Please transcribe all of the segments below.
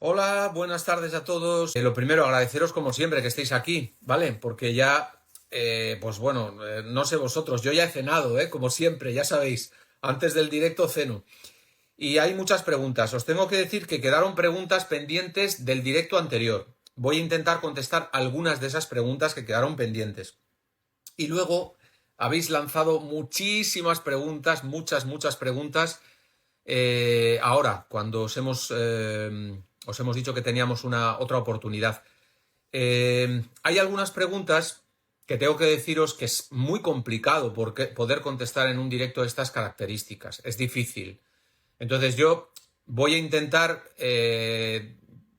Hola, buenas tardes a todos. Lo primero, agradeceros como siempre que estéis aquí, ¿vale? Porque ya, pues bueno, no sé vosotros, yo ya he cenado, como siempre, ya sabéis, antes del directo ceno. Y hay muchas preguntas. Os tengo que decir que quedaron preguntas pendientes del directo anterior. Voy a intentar contestar algunas de esas preguntas que quedaron pendientes. Y luego habéis lanzado muchísimas preguntas, muchas preguntas. Ahora, cuando os hemos dicho que teníamos otra oportunidad. Hay algunas preguntas que tengo que deciros que es muy complicado poder contestar en un directo de estas características. Es difícil. Entonces yo voy a intentar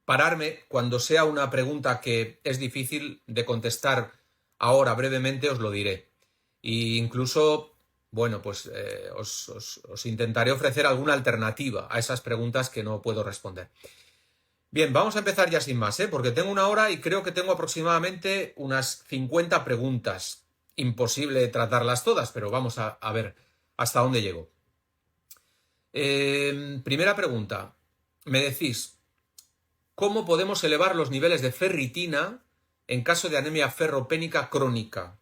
pararme cuando sea una pregunta que es difícil de contestar ahora brevemente, os lo diré. E incluso, bueno, pues os intentaré ofrecer alguna alternativa a esas preguntas que no puedo responder. Bien, vamos a empezar ya sin más, porque tengo una hora y creo que tengo aproximadamente unas 50 preguntas. Imposible tratarlas todas, pero vamos a ver hasta dónde llego. Primera pregunta. Me decís, ¿cómo podemos elevar los niveles de ferritina en caso de anemia ferropénica crónica?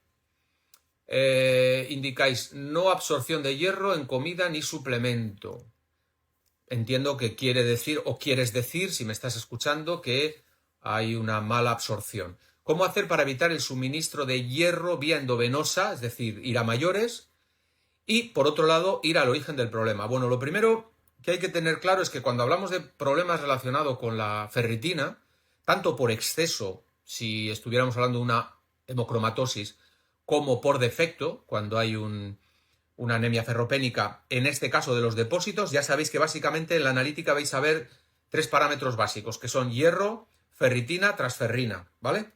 Indicáis no absorción de hierro en comida ni suplemento. Entiendo que quiere decir, o quieres decir, si me estás escuchando, que hay una mala absorción. ¿Cómo hacer para evitar el suministro de hierro vía endovenosa, es decir, ir a mayores? Y, por otro lado, ir al origen del problema. Bueno, lo primero que hay que tener claro es que cuando hablamos de problemas relacionados con la ferritina, tanto por exceso, si estuviéramos hablando de una hemocromatosis, como por defecto, cuando hay una anemia ferropénica, en este caso de los depósitos, ya sabéis que básicamente en la analítica vais a ver tres parámetros básicos, que son hierro, ferritina, transferrina, ¿vale?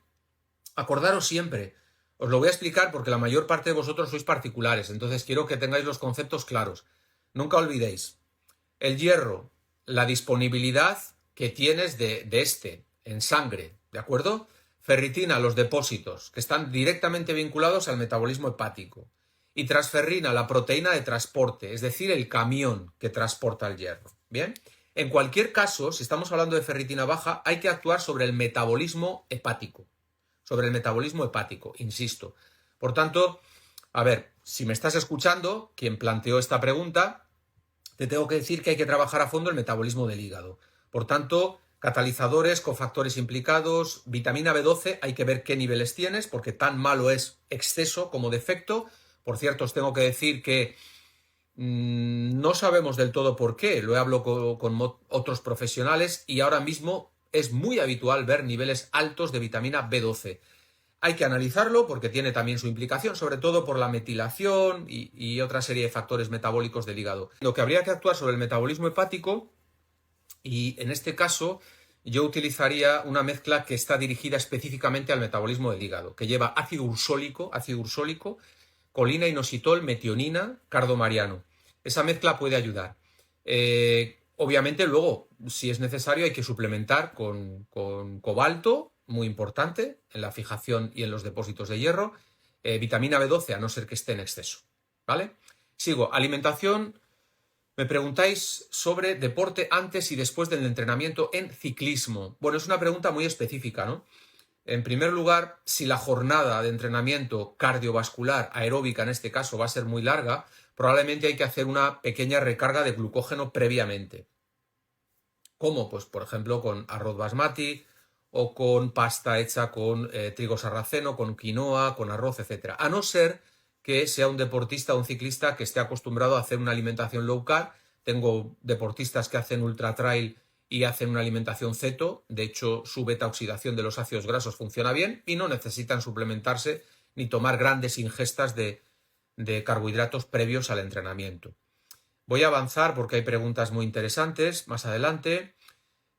Acordaros siempre, os lo voy a explicar porque la mayor parte de vosotros sois particulares, entonces quiero que tengáis los conceptos claros. Nunca olvidéis, el hierro, la disponibilidad que tienes de este en sangre, ¿de acuerdo? Ferritina, los depósitos, que están directamente vinculados al metabolismo hepático. Y transferrina, la proteína de transporte, es decir, el camión que transporta el hierro. ¿Bien? En cualquier caso, si estamos hablando de ferritina baja, hay que actuar sobre el metabolismo hepático. Sobre el metabolismo hepático, insisto. Por tanto, a ver, si me estás escuchando, quien planteó esta pregunta, te tengo que decir que hay que trabajar a fondo el metabolismo del hígado. Por tanto, catalizadores, cofactores implicados, vitamina B12, hay que ver qué niveles tienes, porque tan malo es exceso como defecto. Por cierto, os tengo que decir que no sabemos del todo por qué, lo he hablado con otros profesionales y ahora mismo es muy habitual ver niveles altos de vitamina B12. Hay que analizarlo porque tiene también su implicación, sobre todo por la metilación y otra serie de factores metabólicos del hígado. Lo que habría que actuar sobre el metabolismo hepático, y en este caso yo utilizaría una mezcla que está dirigida específicamente al metabolismo del hígado, que lleva ácido ursólico, colina, inositol, metionina, cardomariano. Esa mezcla puede ayudar. Obviamente luego, si es necesario, hay que suplementar con cobalto, muy importante, en la fijación y en los depósitos de hierro, vitamina B12, a no ser que esté en exceso. ¿Vale? Sigo. Alimentación. Me preguntáis sobre deporte antes y después del entrenamiento en ciclismo. Bueno, es una pregunta muy específica, ¿no? En primer lugar, si la jornada de entrenamiento cardiovascular, aeróbica en este caso, va a ser muy larga, probablemente hay que hacer una pequeña recarga de glucógeno previamente. ¿Cómo? Pues, por ejemplo, con arroz basmati o con pasta hecha con trigo sarraceno, con quinoa, con arroz, etc. A no ser que sea un deportista o un ciclista que esté acostumbrado a hacer una alimentación low carb. Tengo deportistas que hacen ultra trail y hacen una alimentación ceto, de hecho su beta oxidación de los ácidos grasos funciona bien y no necesitan suplementarse ni tomar grandes ingestas de carbohidratos previos al entrenamiento. Voy a avanzar porque hay preguntas muy interesantes más adelante.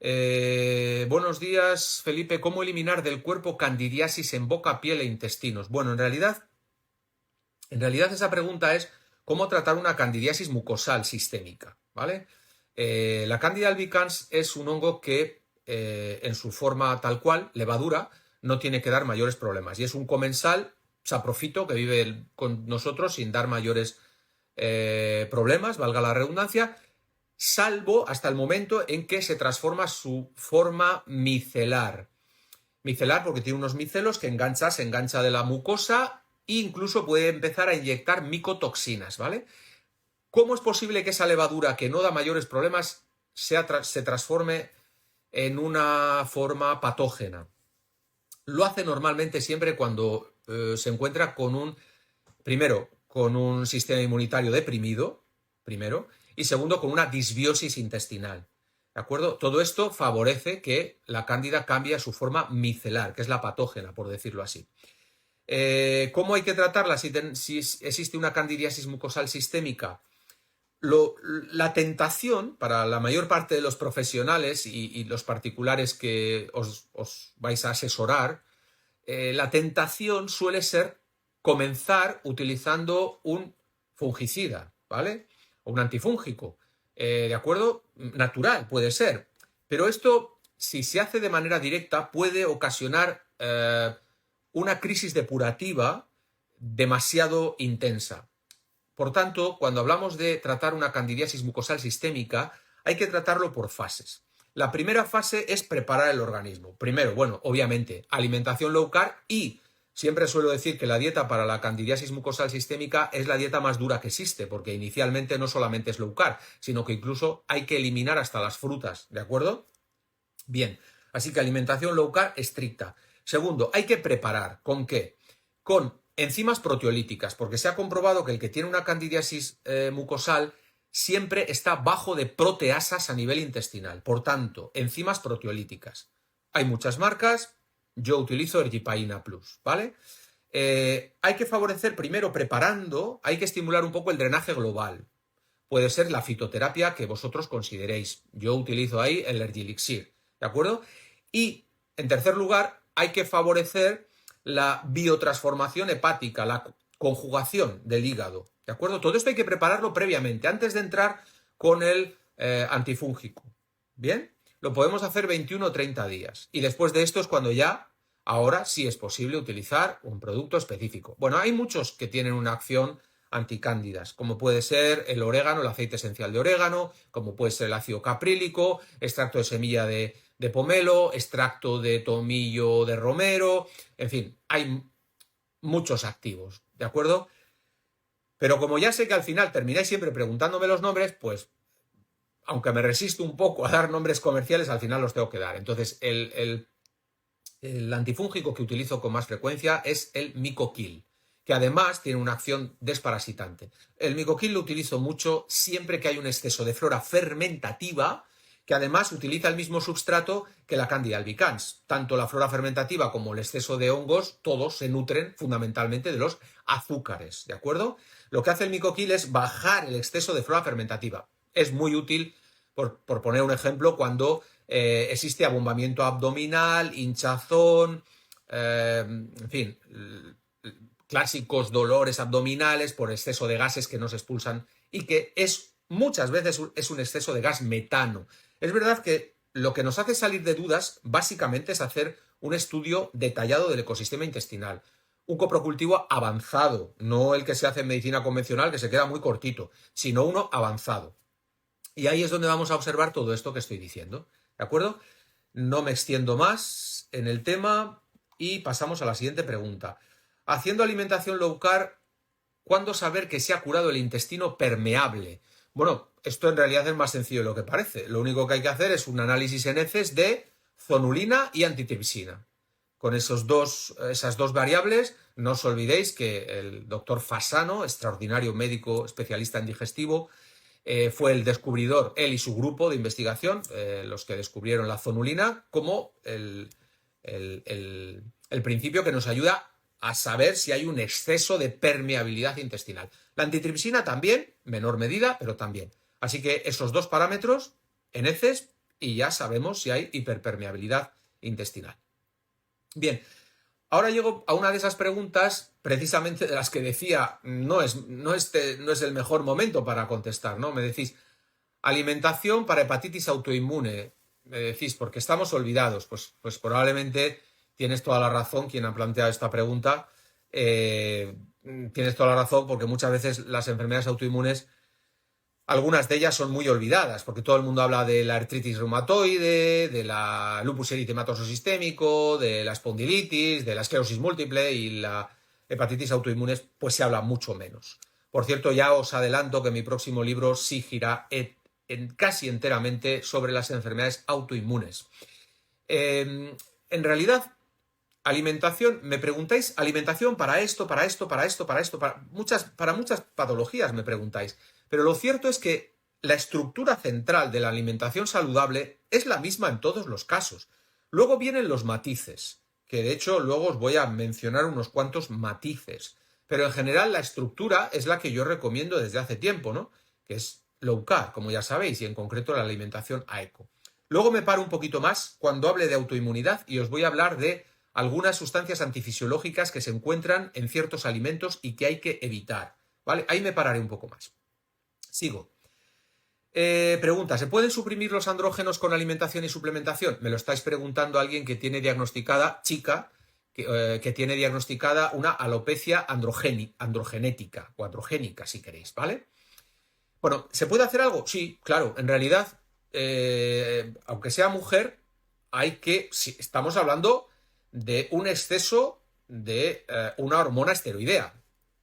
Buenos días, Felipe. ¿Cómo eliminar del cuerpo candidiasis en boca, piel e intestinos? Bueno, en realidad esa pregunta es cómo tratar una candidiasis mucosal sistémica, ¿vale? La Candida albicans es un hongo que en su forma tal cual, levadura, no tiene que dar mayores problemas. Y es un comensal saprofito que vive con nosotros sin dar mayores problemas, valga la redundancia. salvo hasta el momento en que se transforma su forma micelar. Micelar porque tiene unos micelos que se engancha de la mucosa e incluso puede empezar a inyectar micotoxinas, ¿vale? ¿Cómo es posible que esa levadura, que no da mayores problemas, se transforme en una forma patógena? Lo hace normalmente siempre cuando se encuentra primero, con un sistema inmunitario deprimido, primero, y segundo, con una disbiosis intestinal. ¿De acuerdo? Todo esto favorece que la cándida cambie a su forma micelar, que es la patógena, por decirlo así. ¿Cómo hay que tratarla si existe una candidiasis mucosal sistémica? La tentación para la mayor parte de los profesionales y los particulares que os vais a asesorar, la tentación suele ser comenzar utilizando un fungicida, ¿vale? O un antifúngico, ¿de acuerdo? Natural, puede ser. Pero esto, si se hace de manera directa, puede ocasionar una crisis depurativa demasiado intensa. Por tanto, cuando hablamos de tratar una candidiasis mucosal sistémica, hay que tratarlo por fases. La primera fase es preparar el organismo. Primero, bueno, obviamente, alimentación low carb y siempre suelo decir que la dieta para la candidiasis mucosal sistémica es la dieta más dura que existe, porque inicialmente no solamente es low carb, sino que incluso hay que eliminar hasta las frutas, ¿de acuerdo? Bien, así que alimentación low carb estricta. Segundo, hay que preparar. ¿Con qué? Con enzimas proteolíticas, porque se ha comprobado que el que tiene una candidiasis mucosal siempre está bajo de proteasas a nivel intestinal. Por tanto, enzimas proteolíticas. Hay muchas marcas, yo utilizo Ergipaína Plus, ¿vale? Hay que favorecer primero preparando, hay que estimular un poco el drenaje global. Puede ser la fitoterapia que vosotros consideréis. Yo utilizo ahí el Ergilixir, ¿de acuerdo? Y, en tercer lugar, hay que favorecer la biotransformación hepática, la conjugación del hígado, ¿de acuerdo? Todo esto hay que prepararlo previamente, antes de entrar con el antifúngico, ¿bien? Lo podemos hacer 21 o 30 días. Y después de esto es cuando ya, ahora sí es posible utilizar un producto específico. Bueno, hay muchos que tienen una acción anticándidas, como puede ser el orégano, el aceite esencial de orégano, como puede ser el ácido caprílico, extracto de semilla de pomelo, extracto de tomillo de romero, en fin, hay muchos activos, ¿de acuerdo? Pero como ya sé que al final termináis siempre preguntándome los nombres, pues aunque me resisto un poco a dar nombres comerciales, al final los tengo que dar. Entonces, el antifúngico que utilizo con más frecuencia es el Micoquil, que además tiene una acción desparasitante. El Micoquil lo utilizo mucho siempre que hay un exceso de flora fermentativa, que además utiliza el mismo substrato que la Candida albicans. Tanto la flora fermentativa como el exceso de hongos, todos se nutren fundamentalmente de los azúcares, ¿de acuerdo? Lo que hace el Micoquil es bajar el exceso de flora fermentativa. Es muy útil, por poner un ejemplo, cuando existe abombamiento abdominal, hinchazón, en fin, clásicos dolores abdominales por exceso de gases que no se expulsan y que muchas veces es un exceso de gas metano. Es verdad que lo que nos hace salir de dudas básicamente es hacer un estudio detallado del ecosistema intestinal. Un coprocultivo avanzado, no el que se hace en medicina convencional que se queda muy cortito, sino uno avanzado. Y ahí es donde vamos a observar todo esto que estoy diciendo, ¿de acuerdo? No me extiendo más en el tema y pasamos a la siguiente pregunta. Haciendo alimentación low carb, ¿cuándo saber que se ha curado el intestino permeable? Bueno, esto en realidad es más sencillo de lo que parece. Lo único que hay que hacer es un análisis en heces de zonulina y antitripsina. Con esas dos variables, no os olvidéis que el doctor Fasano, extraordinario médico especialista en digestivo, fue el descubridor, él y su grupo de investigación, los que descubrieron la zonulina, como el principio que nos ayuda a saber si hay un exceso de permeabilidad intestinal. La antitripsina también, menor medida, pero también. Así que esos dos parámetros en heces y ya sabemos si hay hiperpermeabilidad intestinal. Bien, ahora llego a una de esas preguntas precisamente de las que decía no es el mejor momento para contestar, ¿no? Me decís, alimentación para hepatitis autoinmune, me decís, porque estamos olvidados. Pues probablemente tienes toda la razón quien ha planteado esta pregunta. Tienes toda la razón porque muchas veces las enfermedades autoinmunes Algunas de ellas son muy olvidadas, porque todo el mundo habla de la artritis reumatoide, de la lupus eritematoso sistémico, de la espondilitis, de la esclerosis múltiple y la hepatitis autoinmune, pues se habla mucho menos. Por cierto, ya os adelanto que mi próximo libro sí gira casi enteramente sobre las enfermedades autoinmunes. En realidad, alimentación, me preguntáis, alimentación para esto, para esto, para esto, para esto, para muchas patologías me preguntáis. Pero lo cierto es que la estructura central de la alimentación saludable es la misma en todos los casos. Luego vienen los matices, que de hecho luego os voy a mencionar unos cuantos matices. Pero en general la estructura es la que yo recomiendo desde hace tiempo, ¿no? Que es low carb, como ya sabéis, y en concreto la alimentación AECO. Luego me paro un poquito más cuando hable de autoinmunidad y os voy a hablar de algunas sustancias antifisiológicas que se encuentran en ciertos alimentos y que hay que evitar, ¿vale? Ahí me pararé un poco más. Sigo. Pregunta, ¿se pueden suprimir los andrógenos con alimentación y suplementación? Me lo estáis preguntando a alguien que tiene diagnosticada, que tiene diagnosticada una alopecia androgenética o androgénica, si queréis, ¿vale? Bueno, ¿se puede hacer algo? Sí, claro. En realidad, aunque sea mujer, si estamos hablando de un exceso de una hormona esteroidea,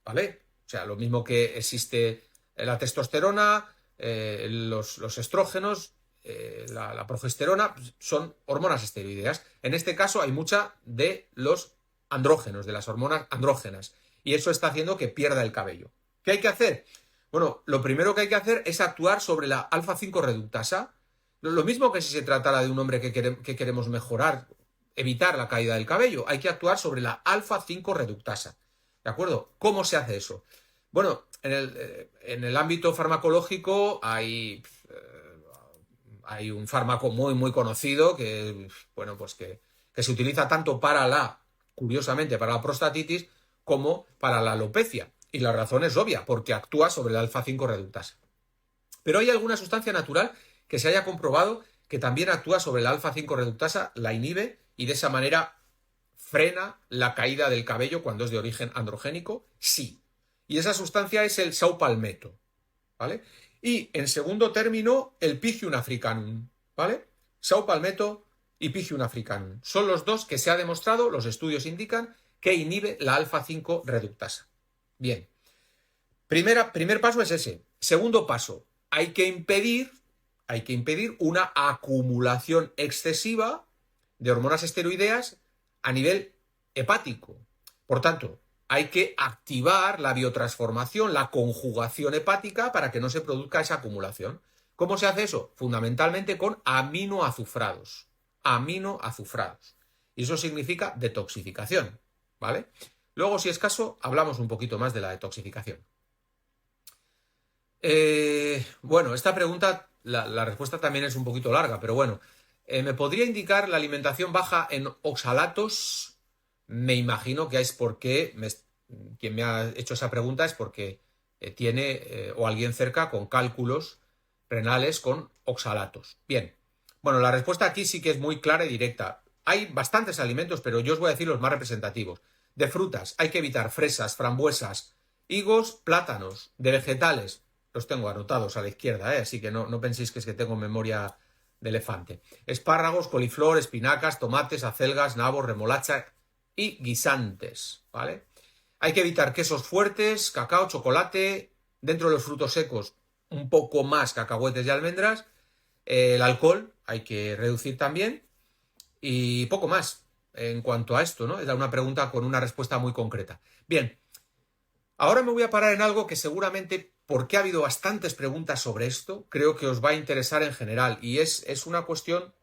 ¿vale? O sea, lo mismo que existe la testosterona, los estrógenos, la progesterona, son hormonas esteroideas. En este caso hay mucha de los andrógenos, de las hormonas andrógenas, y eso está haciendo que pierda el cabello. ¿Qué hay que hacer? Bueno, lo primero que hay que hacer es actuar sobre la alfa-5 reductasa. Lo mismo que si se tratara de un hombre que queremos mejorar, evitar la caída del cabello, hay que actuar sobre la alfa-5 reductasa. ¿De acuerdo? ¿Cómo se hace eso? Bueno, en el ámbito farmacológico hay un fármaco muy, muy conocido que se utiliza tanto curiosamente, para la prostatitis como para la alopecia. Y la razón es obvia, porque actúa sobre la alfa-5 reductasa. Pero hay alguna sustancia natural que se haya comprobado que también actúa sobre la alfa-5 reductasa, la inhibe y de esa manera frena la caída del cabello cuando es de origen androgénico. Sí. Y esa sustancia es el saupalmeto, ¿vale? Y en segundo término, el Pythium africanum, ¿vale? Saupalmeto y Pythium africanum. Son los dos que se ha demostrado, los estudios indican, que inhibe la alfa-5 reductasa. Bien. Primer paso es ese. Segundo paso, hay que impedir una acumulación excesiva de hormonas esteroideas a nivel hepático. Por tanto, hay que activar la biotransformación, la conjugación hepática para que no se produzca esa acumulación. ¿Cómo se hace eso? Fundamentalmente con aminoazufrados. Aminoazufrados. Y eso significa detoxificación, ¿vale? Luego, si es caso, hablamos un poquito más de la detoxificación. Bueno, esta pregunta, la respuesta también es un poquito larga, pero bueno. ¿Me podría indicar la alimentación baja en oxalatos? Me imagino que es porque quien me ha hecho esa pregunta es porque tiene o alguien cerca con cálculos renales con oxalatos. Bien, bueno, la respuesta aquí sí que es muy clara y directa. Hay bastantes alimentos, pero yo os voy a decir los más representativos. De frutas, hay que evitar fresas, frambuesas, higos, plátanos. De vegetales, los tengo anotados a la izquierda, así que no penséis que es que tengo memoria de elefante. Espárragos, coliflor, espinacas, tomates, acelgas, nabos, remolacha y guisantes, ¿vale? Hay que evitar quesos fuertes, cacao, chocolate. Dentro de los frutos secos, un poco más cacahuetes y almendras. El alcohol hay que reducir también. Y poco más en cuanto a esto, ¿no? Es una pregunta con una respuesta muy concreta. Bien, ahora me voy a parar en algo que seguramente, porque ha habido bastantes preguntas sobre esto, creo que os va a interesar en general. Y es una cuestión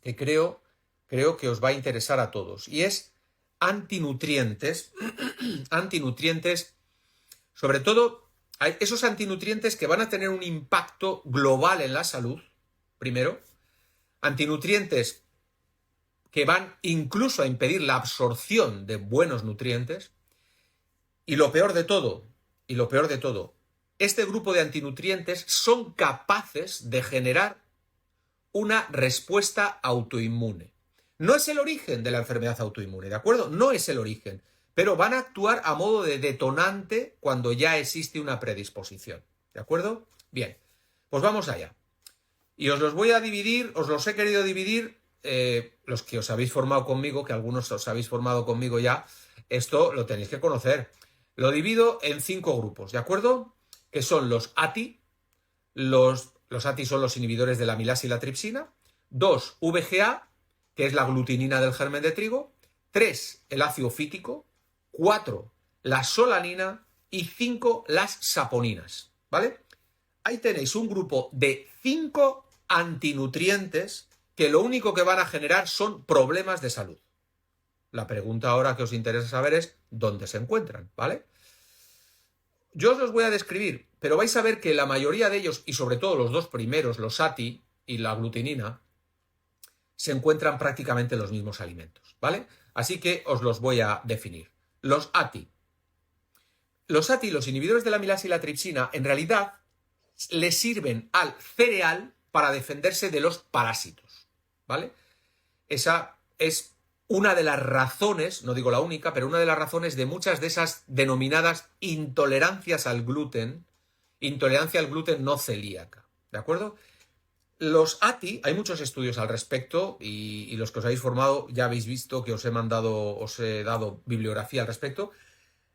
que creo que os va a interesar a todos. Y es antinutrientes, sobre todo esos antinutrientes que van a tener un impacto global en la salud, primero, antinutrientes que van incluso a impedir la absorción de buenos nutrientes, y lo peor de todo, este grupo de antinutrientes son capaces de generar una respuesta autoinmune. No es el origen de la enfermedad autoinmune, ¿de acuerdo? No es el origen, pero van a actuar a modo de detonante cuando ya existe una predisposición, ¿de acuerdo? Bien, pues vamos allá. Y os los voy a dividir, os los he querido dividir, los que os habéis formado conmigo, que algunos os habéis formado conmigo ya, esto lo tenéis que conocer. Lo divido en 5 grupos, ¿de acuerdo? Que son los ATI, los ATI son los inhibidores de la amilasa y la tripsina, 2, VGA, que es la glutinina del germen de trigo, 3, el ácido fítico, 4, la solanina y 5, las saponinas, ¿vale? Ahí tenéis un grupo de 5 antinutrientes que lo único que van a generar son problemas de salud. La pregunta ahora que os interesa saber es ¿dónde se encuentran? ¿Vale? Yo os los voy a describir, pero vais a ver que la mayoría de ellos, y sobre todo los dos primeros, los ATI y la glutinina, se encuentran prácticamente en los mismos alimentos, ¿vale? Así que os los voy a definir. Los ATI. Los ATI, los inhibidores de la amilasa y la tripsina, en realidad le sirven al cereal para defenderse de los parásitos, ¿vale? Esa es una de las razones, no digo la única, pero una de las razones de muchas de esas denominadas intolerancias al gluten, intolerancia al gluten no celíaca, ¿de acuerdo? Los ATI, hay muchos estudios al respecto y los que os habéis formado ya habéis visto que os he dado bibliografía al respecto.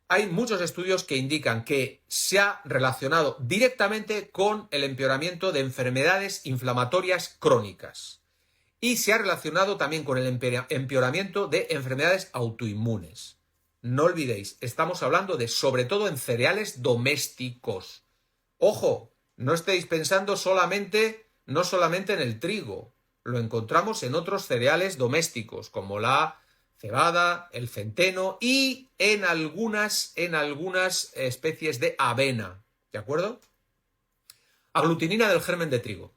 Hay muchos estudios que indican que se ha relacionado directamente con el empeoramiento de enfermedades inflamatorias crónicas y se ha relacionado también con el empeoramiento de enfermedades autoinmunes. No olvidéis, estamos hablando de sobre todo en cereales domésticos. Ojo, no estéis pensando no solamente en el trigo, lo encontramos en otros cereales domésticos como la cebada, el centeno y en algunas especies de avena, ¿de acuerdo? Aglutinina del germen de trigo.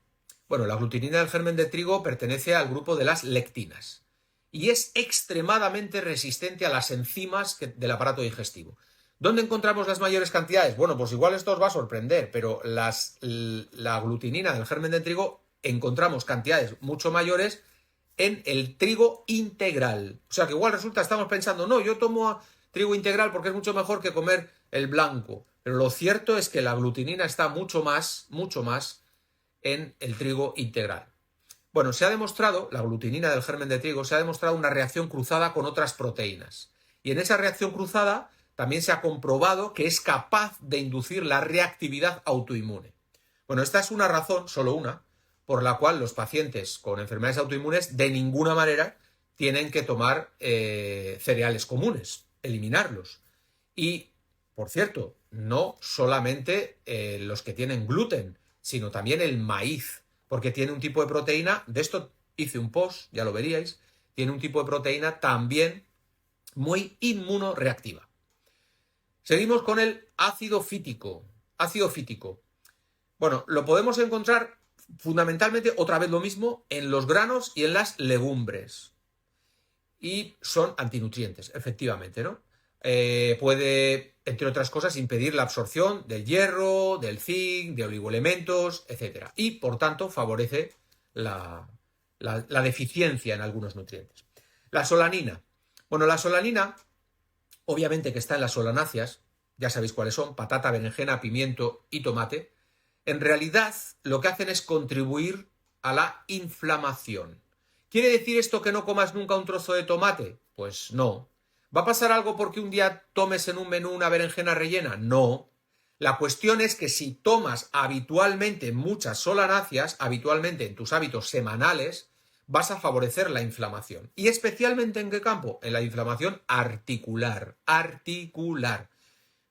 Bueno, la aglutinina del germen de trigo pertenece al grupo de las lectinas y es extremadamente resistente a las enzimas del aparato digestivo. ¿Dónde encontramos las mayores cantidades? Bueno, pues igual esto os va a sorprender, pero la aglutinina del germen de trigo encontramos cantidades mucho mayores en el trigo integral. O sea que igual resulta, estamos pensando, no, yo tomo trigo integral porque es mucho mejor que comer el blanco. Pero lo cierto es que la aglutinina está mucho más en el trigo integral. Bueno, se ha demostrado, la aglutinina del germen de trigo, se ha demostrado una reacción cruzada con otras proteínas. Y en esa reacción cruzada también se ha comprobado que es capaz de inducir la reactividad autoinmune. Bueno, esta es una razón, solo una, por la cual los pacientes con enfermedades autoinmunes de ninguna manera tienen que tomar cereales comunes, eliminarlos. Y, por cierto, no solamente los que tienen gluten, sino también el maíz, porque tiene un tipo de proteína, de esto hice un post, ya lo veríais, tiene un tipo de proteína también muy inmunoreactiva. Seguimos con el ácido fítico. Ácido fítico. Bueno, lo podemos encontrar fundamentalmente, otra vez lo mismo, en los granos y en las legumbres. Y son antinutrientes, efectivamente, ¿no? Puede, entre otras cosas, impedir la absorción del hierro, del zinc, de oligoelementos, etc. Y, por tanto, favorece la deficiencia en algunos nutrientes. La solanina. Bueno, la solanina, obviamente que está en las solanáceas, ya sabéis cuáles son, patata, berenjena, pimiento y tomate. En realidad, lo que hacen es contribuir a la inflamación. ¿Quiere decir esto que no comas nunca un trozo de tomate? Pues no. ¿Va a pasar algo porque un día tomes en un menú una berenjena rellena? No. La cuestión es que si tomas habitualmente muchas solanáceas, habitualmente en tus hábitos semanales, vas a favorecer la inflamación. ¿Y especialmente en qué campo? En la inflamación articular. Articular.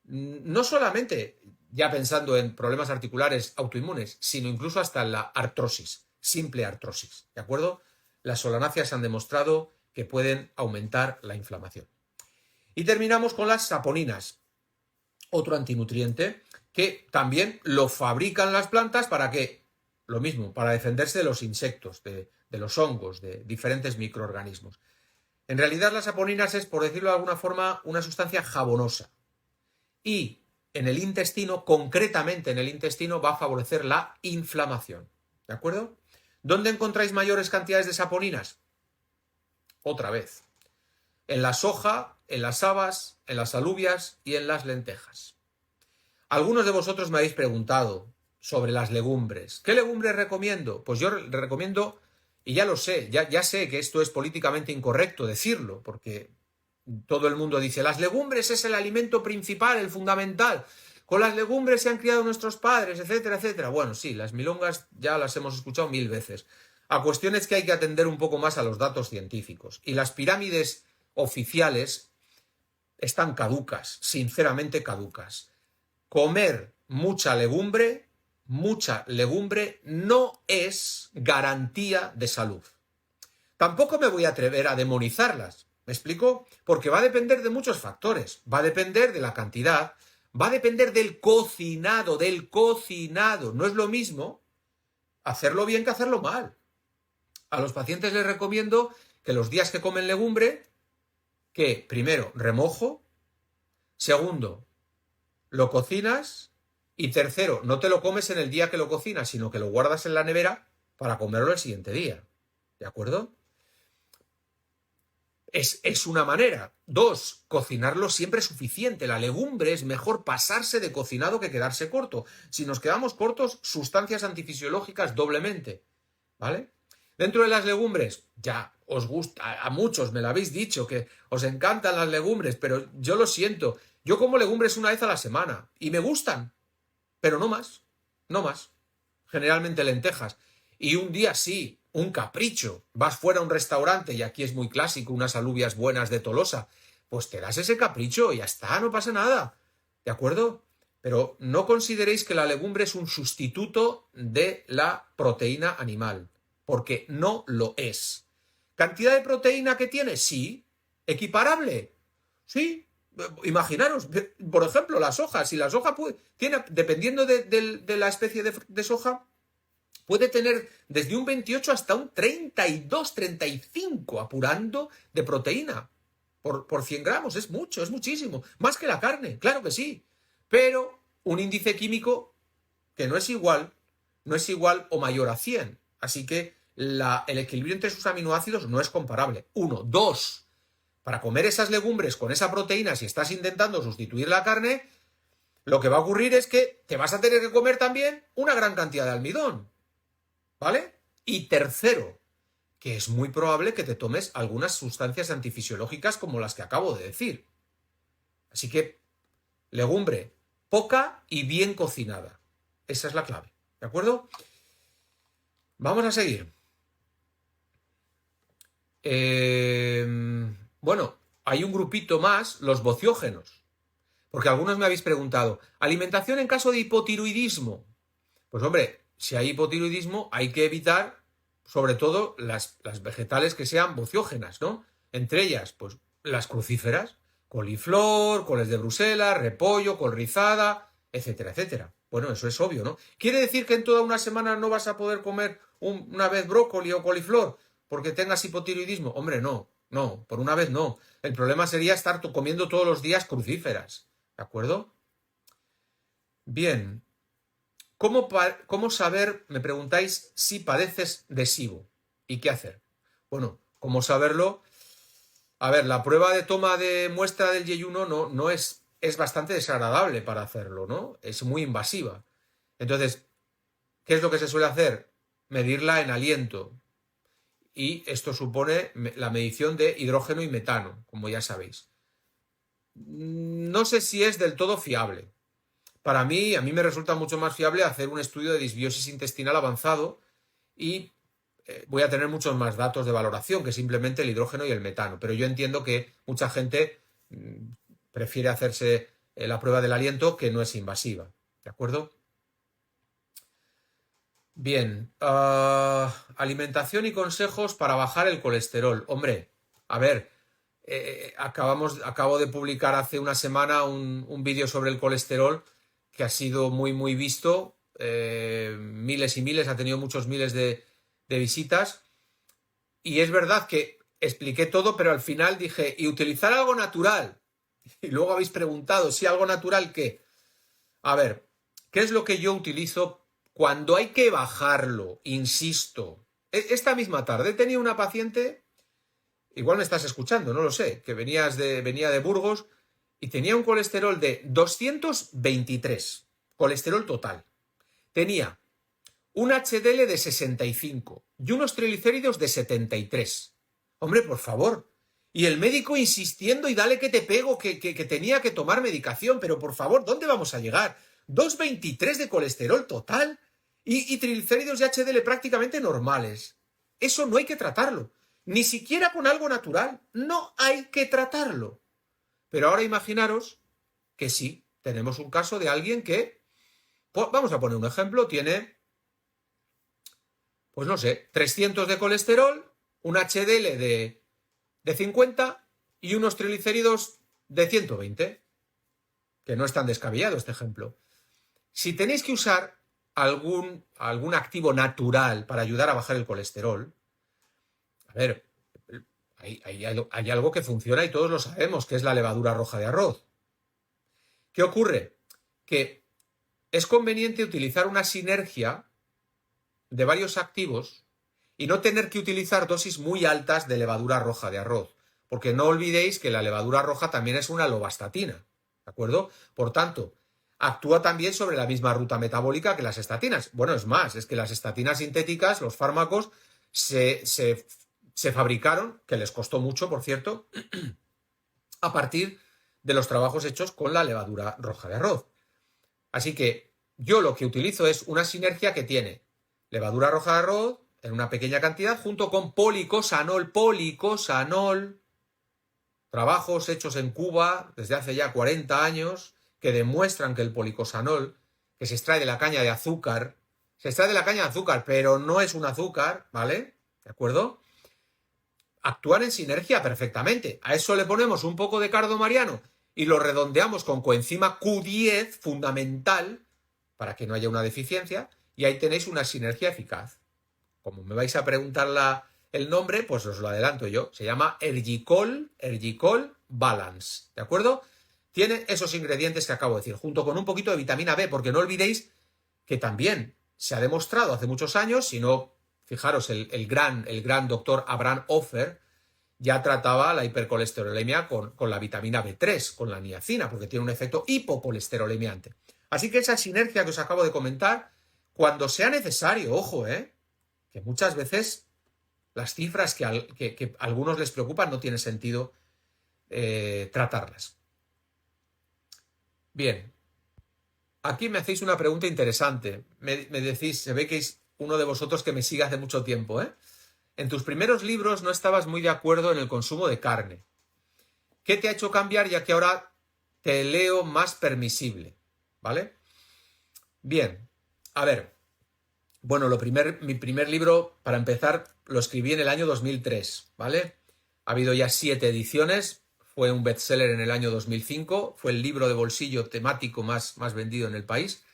No solamente ya pensando en problemas articulares autoinmunes, sino incluso hasta en la artrosis, simple artrosis, ¿de acuerdo? Las solanáceas han demostrado que pueden aumentar la inflamación. Y terminamos con las saponinas, otro antinutriente que también lo fabrican las plantas para que, lo mismo, para defenderse de los insectos, de los hongos, de diferentes microorganismos. En realidad las saponinas es, por decirlo de alguna forma, una sustancia jabonosa. Y en el intestino, concretamente en el intestino, va a favorecer la inflamación. ¿De acuerdo? ¿Dónde encontráis mayores cantidades de saponinas? Otra vez. En la soja, en las habas, en las alubias y en las lentejas. Algunos de vosotros me habéis preguntado, sobre las legumbres. ¿Qué legumbres recomiendo? Pues yo recomiendo, y ya lo sé, ya sé que esto es políticamente incorrecto decirlo, porque todo el mundo dice, las legumbres es el alimento principal, el fundamental. Con las legumbres se han criado nuestros padres, etcétera, etcétera. Bueno, sí, las milongas ya las hemos escuchado 1000 veces. La cuestión es que hay que atender un poco más a los datos científicos. Y las pirámides oficiales están caducas, sinceramente caducas. Comer mucha legumbre no es garantía de salud. Tampoco me voy a atrever a demonizarlas. ¿Me explico? Porque va a depender de muchos factores. Va a depender de la cantidad, va a depender del cocinado, No es lo mismo hacerlo bien que hacerlo mal. A los pacientes les recomiendo que los días que comen legumbre, que primero, remojo, segundo, lo cocinas y tercero, no te lo comes en el día que lo cocinas, sino que lo guardas en la nevera para comerlo el siguiente día. ¿De acuerdo? Es una manera. 2, cocinarlo siempre es suficiente. La legumbre es mejor pasarse de cocinado que quedarse corto. Si nos quedamos cortos, sustancias antifisiológicas doblemente. ¿Vale? Dentro de las legumbres, ya os gusta, a muchos me lo habéis dicho, que os encantan las legumbres, pero yo lo siento. Yo como legumbres una vez a la semana y me gustan, pero no más, no más. Generalmente lentejas. Y un día sí, un capricho. Vas fuera a un restaurante y aquí es muy clásico, unas alubias buenas de Tolosa. Pues te das ese capricho y ya está, no pasa nada. ¿De acuerdo? Pero no consideréis que la legumbre es un sustituto de la proteína animal, porque no lo es. ¿Cantidad de proteína que tiene? Sí. ¿Equiparable? Sí. Imaginaros, por ejemplo, la soja. Si la soja tiene, dependiendo de la especie de soja, puede tener desde un 28 hasta un 32, 35, apurando de proteína por 100 gramos. Es mucho, es muchísimo. Más que la carne, claro que sí. Pero un índice químico que no es igual o mayor a 100. Así que el equilibrio entre sus aminoácidos no es comparable. 1. 2. Para comer esas legumbres con esa proteína, si estás intentando sustituir la carne, lo que va a ocurrir es que te vas a tener que comer también una gran cantidad de almidón. ¿Vale? Y tercero, que es muy probable que te tomes algunas sustancias antifisiológicas como las que acabo de decir. Así que, legumbre, poca y bien cocinada. Esa es la clave. ¿De acuerdo? Vamos a seguir. Bueno, hay un grupito más, los bociógenos. Porque algunos me habéis preguntado, ¿alimentación en caso de hipotiroidismo? Pues hombre, si hay hipotiroidismo hay que evitar sobre todo las vegetales que sean bociógenas, ¿no? Entre ellas, pues las crucíferas, coliflor, coles de Bruselas, repollo, col rizada, etcétera, etcétera. Bueno, eso es obvio, ¿no? ¿Quiere decir que en toda una semana no vas a poder comer una vez brócoli o coliflor porque tengas hipotiroidismo? Hombre, no, por una vez no. El problema sería estar comiendo todos los días crucíferas, ¿de acuerdo? Bien. ¿Cómo saber, me preguntáis, si padeces de SIBO? ¿Y qué hacer? Bueno, ¿cómo saberlo? A ver, la prueba de toma de muestra del yeyuno no es bastante desagradable para hacerlo, ¿no? Es muy invasiva. Entonces, ¿qué es lo que se suele hacer? Medirla en aliento. Y esto supone la medición de hidrógeno y metano, como ya sabéis. No sé si es del todo fiable. A mí me resulta mucho más fiable hacer un estudio de disbiosis intestinal avanzado y voy a tener muchos más datos de valoración que simplemente el hidrógeno y el metano. Pero yo entiendo que mucha gente prefiere hacerse la prueba del aliento, que no es invasiva. ¿De acuerdo? Bien. Alimentación y consejos para bajar el colesterol. Hombre, a ver, acabo de publicar hace una semana un vídeo sobre el colesterol que ha sido muy, muy visto, miles y miles, ha tenido muchos miles de visitas. Y es verdad que expliqué todo, pero al final dije, y utilizar algo natural. Y luego habéis preguntado, ¿sí algo natural qué? A ver, ¿qué es lo que yo utilizo cuando hay que bajarlo? Insisto, esta misma tarde tenía una paciente, igual me estás escuchando, no lo sé, que venía de Burgos, y tenía un colesterol de 223, colesterol total. tenía un HDL de 65 y unos triglicéridos de 73. Hombre, por favor. Y el médico insistiendo y dale que te pego, que tenía que tomar medicación. Pero por favor, ¿dónde vamos a llegar? 2,23 de colesterol total y triglicéridos y HDL prácticamente normales. Eso no hay que tratarlo. Ni siquiera con algo natural. No hay que tratarlo. Pero ahora imaginaros que sí, tenemos un caso de alguien que, pues vamos a poner un ejemplo, tiene, pues no sé, 300 de colesterol, un HDL de 50 y unos triglicéridos de 120, que no es tan descabellado este ejemplo. Si tenéis que usar algún activo natural para ayudar a bajar el colesterol, a ver, hay algo que funciona y todos lo sabemos, que es la levadura roja de arroz. ¿Qué ocurre? Que es conveniente utilizar una sinergia de varios activos y no tener que utilizar dosis muy altas de levadura roja de arroz, porque no olvidéis que la levadura roja también es una lovastatina, ¿de acuerdo? Por tanto, actúa también sobre la misma ruta metabólica que las estatinas. Bueno, es más, es que las estatinas sintéticas, los fármacos, se fabricaron, que les costó mucho, por cierto, a partir de los trabajos hechos con la levadura roja de arroz. Así que yo lo que utilizo es una sinergia que tiene levadura roja de arroz en una pequeña cantidad junto con policosanol, trabajos hechos en Cuba desde hace ya 40 años que demuestran que el policosanol, que se extrae de la caña de azúcar, pero no es un azúcar, ¿vale? ¿De acuerdo? Actúan en sinergia perfectamente. A eso le ponemos un poco de cardo mariano y lo redondeamos con coenzima Q10, fundamental, para que no haya una deficiencia, y ahí tenéis una sinergia eficaz. Como me vais a preguntar el nombre, pues os lo adelanto yo. Se llama Ergicol Balance, ¿de acuerdo? Tiene esos ingredientes que acabo de decir, junto con un poquito de vitamina B, porque no olvidéis que también se ha demostrado hace muchos años, si no, fijaros, el gran doctor Abraham Offer ya trataba la hipercolesterolemia con la vitamina B3, con la niacina, porque tiene un efecto hipocolesterolemiante. Así que esa sinergia que os acabo de comentar, cuando sea necesario, ojo, que muchas veces las cifras que a algunos les preocupan no tiene sentido tratarlas. Bien, aquí me hacéis una pregunta interesante. Me decís, se ve que es uno de vosotros que me sigue hace mucho tiempo, En tus primeros libros no estabas muy de acuerdo en el consumo de carne. ¿Qué te ha hecho cambiar ya que ahora te leo más permisible? ¿Vale? Bien, a ver. Bueno, mi primer libro, para empezar, lo escribí en el año 2003, ¿vale? Ha habido ya 7 ediciones, fue un bestseller en el año 2005, fue el libro de bolsillo temático más vendido en el país,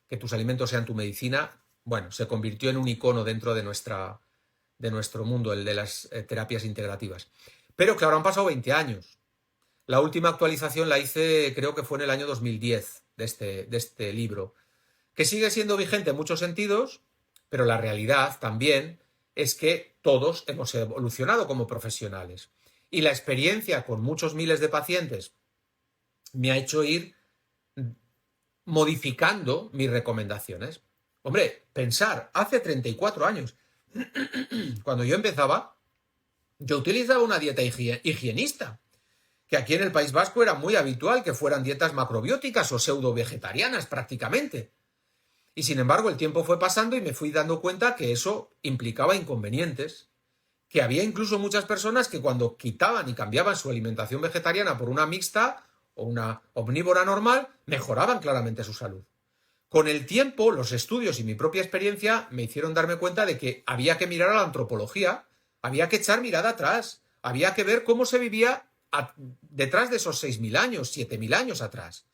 que tus alimentos sean tu medicina. Bueno, se convirtió en un icono dentro de nuestro mundo, el de las terapias integrativas. Pero claro, han pasado 20 años. La última actualización la hice, creo que fue en el año 2010, de este libro, que sigue siendo vigente en muchos sentidos, pero la realidad también es que todos hemos evolucionado como profesionales. Y la experiencia con muchos miles de pacientes me ha hecho ir modificando mis recomendaciones. Hombre, pensar, hace 34 años, cuando yo empezaba, yo utilizaba una dieta higienista, que aquí en el País Vasco era muy habitual que fueran dietas macrobióticas o pseudo-vegetarianas prácticamente. Y sin embargo el tiempo fue pasando y me fui dando cuenta que eso implicaba inconvenientes, que había incluso muchas personas que cuando quitaban y cambiaban su alimentación vegetariana por una mixta o una omnívora normal, mejoraban claramente su salud. Con el tiempo, los estudios y mi propia experiencia me hicieron darme cuenta de que había que mirar a la antropología, había que echar mirada atrás, había que ver cómo se vivía detrás de esos 6.000 años, 7.000 años atrás.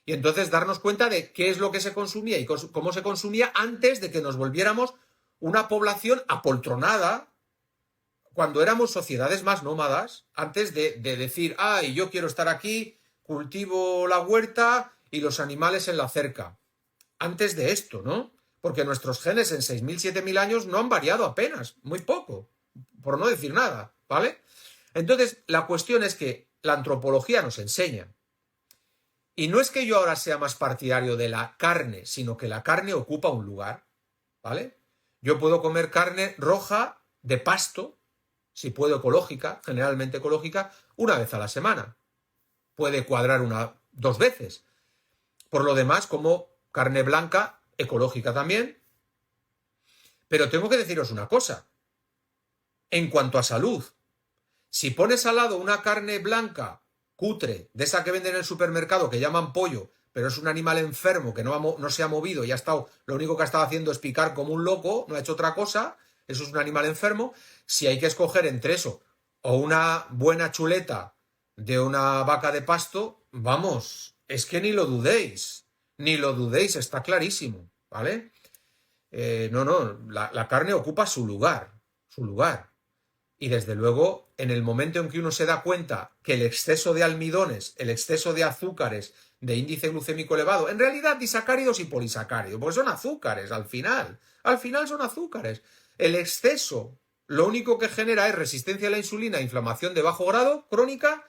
Y entonces darnos cuenta de qué es lo que se consumía y cómo se consumía antes de que nos volviéramos una población apoltronada, cuando éramos sociedades más nómadas, antes de decir, yo quiero estar aquí, cultivo la huerta y los animales en la cerca. Antes de esto, ¿no? Porque nuestros genes en 6.000, 7.000 años no han variado apenas, muy poco, por no decir nada, ¿vale? Entonces, la cuestión es que la antropología nos enseña. Y no es que yo ahora sea más partidario de la carne, sino que la carne ocupa un lugar, ¿vale? Yo puedo comer carne roja de pasto, si puedo ecológica, generalmente ecológica, una vez a la semana. Puede cuadrar dos veces. Por lo demás, como carne blanca, ecológica también. Pero tengo que deciros una cosa. En cuanto a salud, si pones al lado una carne blanca, cutre, de esa que venden en el supermercado, que llaman pollo, pero es un animal enfermo que no se ha movido y lo único que ha estado haciendo es picar como un loco, no ha hecho otra cosa, eso es un animal enfermo. Si hay que escoger entre eso o una buena chuleta de una vaca de pasto, vamos, es que ni lo dudéis, está clarísimo, ¿vale? La carne ocupa su lugar. Y desde luego, en el momento en que uno se da cuenta que el exceso de almidones, el exceso de azúcares, de índice glucémico elevado, en realidad disacáridos y polisacáridos, porque son azúcares al final son azúcares. El exceso lo único que genera es resistencia a la insulina e inflamación de bajo grado crónica.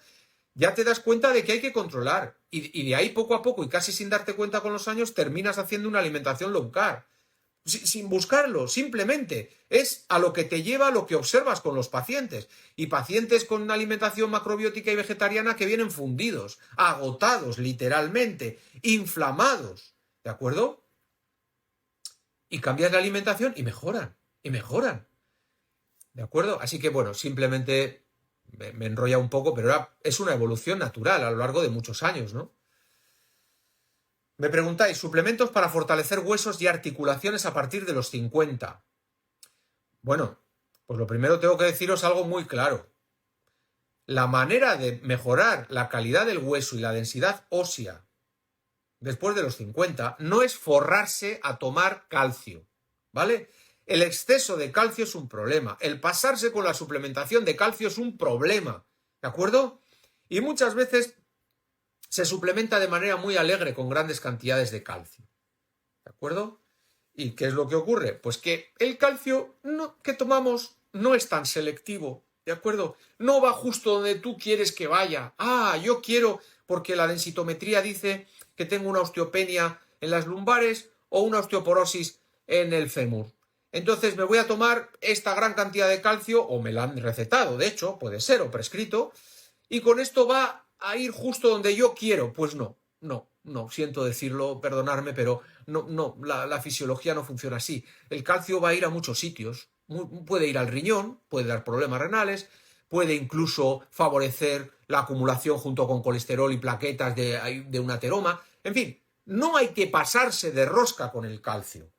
Ya te das cuenta de que hay que controlar. Y de ahí poco a poco, y casi sin darte cuenta con los años, terminas haciendo una alimentación low carb. Sin buscarlo, simplemente. Es a lo que te lleva lo que observas con los pacientes. Y pacientes con una alimentación macrobiótica y vegetariana que vienen fundidos, agotados literalmente, inflamados. ¿De acuerdo? Y cambias la alimentación y mejoran. ¿De acuerdo? Así que bueno, simplemente me enrolla un poco, pero es una evolución natural a lo largo de muchos años, ¿no? Me preguntáis, suplementos para fortalecer huesos y articulaciones a partir de los 50. Bueno, pues lo primero tengo que deciros algo muy claro. La manera de mejorar la calidad del hueso y la densidad ósea después de los 50 no es forrarse a tomar calcio, ¿vale? El exceso de calcio es un problema. El pasarse con la suplementación de calcio es un problema, ¿de acuerdo? Y muchas veces se suplementa de manera muy alegre con grandes cantidades de calcio, ¿de acuerdo? ¿Y qué es lo que ocurre? Pues que el calcio que tomamos no es tan selectivo, ¿de acuerdo? No va justo donde tú quieres que vaya. Yo quiero, porque la densitometría dice que tengo una osteopenia en las lumbares o una osteoporosis en el fémur. Entonces me voy a tomar esta gran cantidad de calcio, o me la han recetado, de hecho, puede ser, o prescrito, y con esto va a ir justo donde yo quiero. Pues no, siento decirlo, perdonarme, pero no, la fisiología no funciona así. El calcio va a ir a muchos sitios, puede ir al riñón, puede dar problemas renales, puede incluso favorecer la acumulación junto con colesterol y plaquetas de un ateroma. En fin, no hay que pasarse de rosca con el calcio.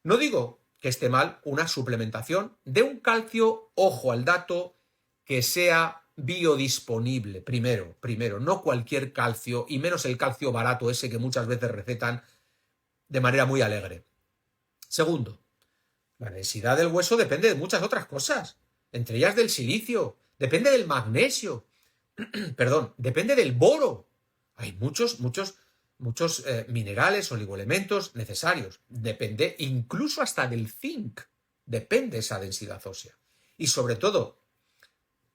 No digo que esté mal una suplementación de un calcio, ojo al dato, que sea biodisponible, primero, no cualquier calcio, y menos el calcio barato ese que muchas veces recetan de manera muy alegre. Segundo, la densidad del hueso depende de muchas otras cosas, entre ellas del silicio, depende del magnesio, depende del boro. Hay muchos minerales, oligoelementos necesarios. Depende incluso hasta del zinc, depende esa densidad ósea. Y sobre todo,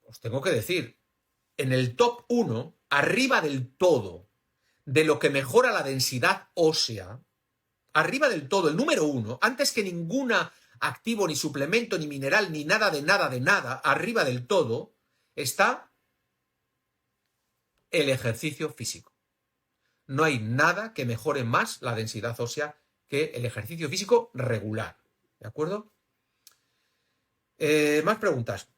os tengo que decir, en el top 1, arriba del todo, de lo que mejora la densidad ósea, arriba del todo, el número 1, antes que ningún activo, ni suplemento, ni mineral, ni nada, arriba del todo, está el ejercicio físico. No hay nada que mejore más la densidad ósea que el ejercicio físico regular. ¿De acuerdo? Más preguntas.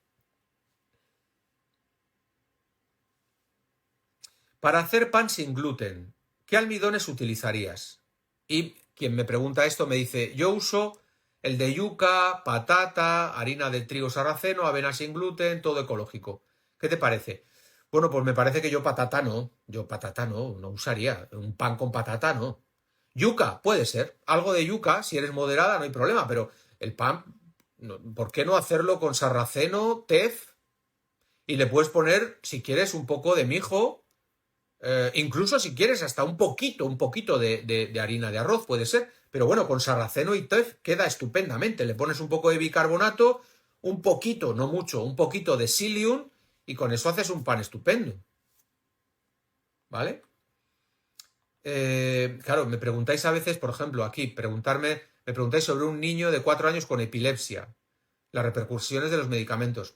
Para hacer pan sin gluten, ¿qué almidones utilizarías? Y quien me pregunta esto me dice, yo uso el de yuca, patata, harina de trigo sarraceno, avena sin gluten, todo ecológico. ¿Qué te parece? Bueno, pues me parece que yo patata no usaría. Un pan con patata no. Yuca, puede ser. Algo de yuca, si eres moderada, no hay problema, pero el pan, ¿por qué no hacerlo con sarraceno, tef? Y le puedes poner, si quieres, un poco de mijo, incluso si quieres hasta un poquito de harina de arroz, puede ser. Pero bueno, con sarraceno y tef queda estupendamente. Le pones un poco de bicarbonato, un poquito, no mucho, un poquito de psyllium, y con eso haces un pan estupendo. ¿Vale? Claro, me preguntáis a veces, por ejemplo, aquí, me preguntáis sobre un niño de 4 años con epilepsia, las repercusiones de los medicamentos.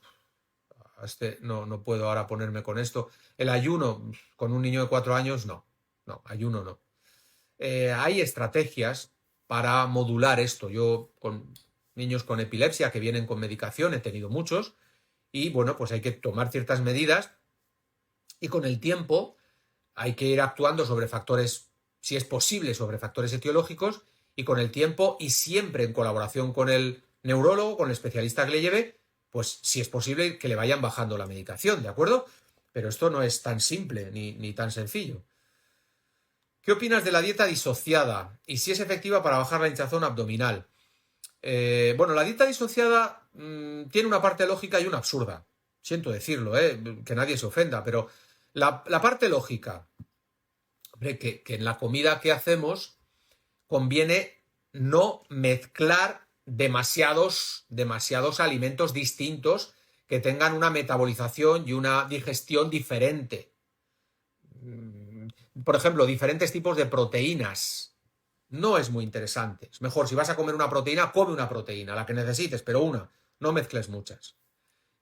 No puedo ahora ponerme con esto. El ayuno con un niño de 4 años, no, ayuno no. Hay estrategias para modular esto. Yo con niños con epilepsia que vienen con medicación, he tenido muchos, y bueno, pues hay que tomar ciertas medidas y con el tiempo hay que ir actuando sobre factores, si es posible, sobre factores etiológicos, y con el tiempo y siempre en colaboración con el neurólogo, con el especialista que le lleve, pues si es posible que le vayan bajando la medicación, ¿de acuerdo? Pero esto no es tan simple ni tan sencillo. ¿Qué opinas de la dieta disociada y si es efectiva para bajar la hinchazón abdominal? Bueno, la dieta disociada tiene una parte lógica y una absurda. Siento decirlo, que nadie se ofenda, pero la parte lógica, hombre, que en la comida que hacemos conviene no mezclar demasiados alimentos distintos que tengan una metabolización y una digestión diferente. Por ejemplo, diferentes tipos de proteínas. No es muy interesante. Es mejor, si vas a comer una proteína, come una proteína, la que necesites, pero una. No mezcles muchas.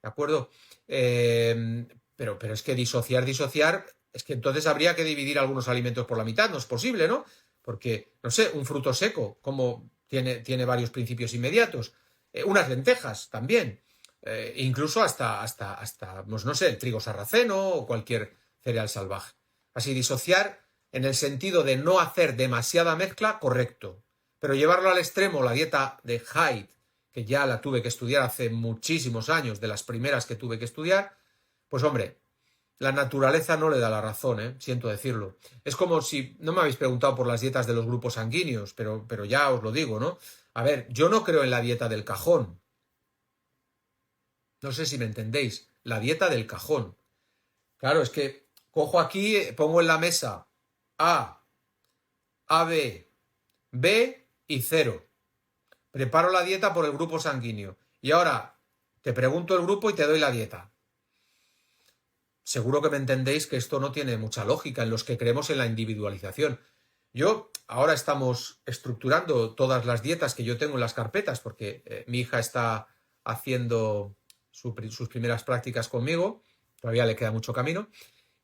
¿De acuerdo? Pero es que disociar, es que entonces habría que dividir algunos alimentos por la mitad. No es posible, ¿no? Porque, no sé, un fruto seco, como tiene varios principios inmediatos. Unas lentejas también. Incluso hasta, pues no sé, el trigo sarraceno o cualquier cereal salvaje. Así, disociar en el sentido de no hacer demasiada mezcla, correcto. Pero llevarlo al extremo, la dieta de Haidt, que ya la tuve que estudiar hace muchísimos años, de las primeras que tuve que estudiar, pues hombre, la naturaleza no le da la razón, siento decirlo. Es como si, no me habéis preguntado por las dietas de los grupos sanguíneos, pero ya os lo digo, ¿no? A ver, yo no creo en la dieta del cajón. No sé si me entendéis, la dieta del cajón. Claro, es que cojo aquí, pongo en la mesa A, AB, B y 0. Preparo la dieta por el grupo sanguíneo. Y ahora te pregunto el grupo y te doy la dieta. Seguro que me entendéis que esto no tiene mucha lógica en los que creemos en la individualización. Ahora estamos estructurando todas las dietas que yo tengo en las carpetas porque mi hija está haciendo sus primeras prácticas conmigo, todavía le queda mucho camino,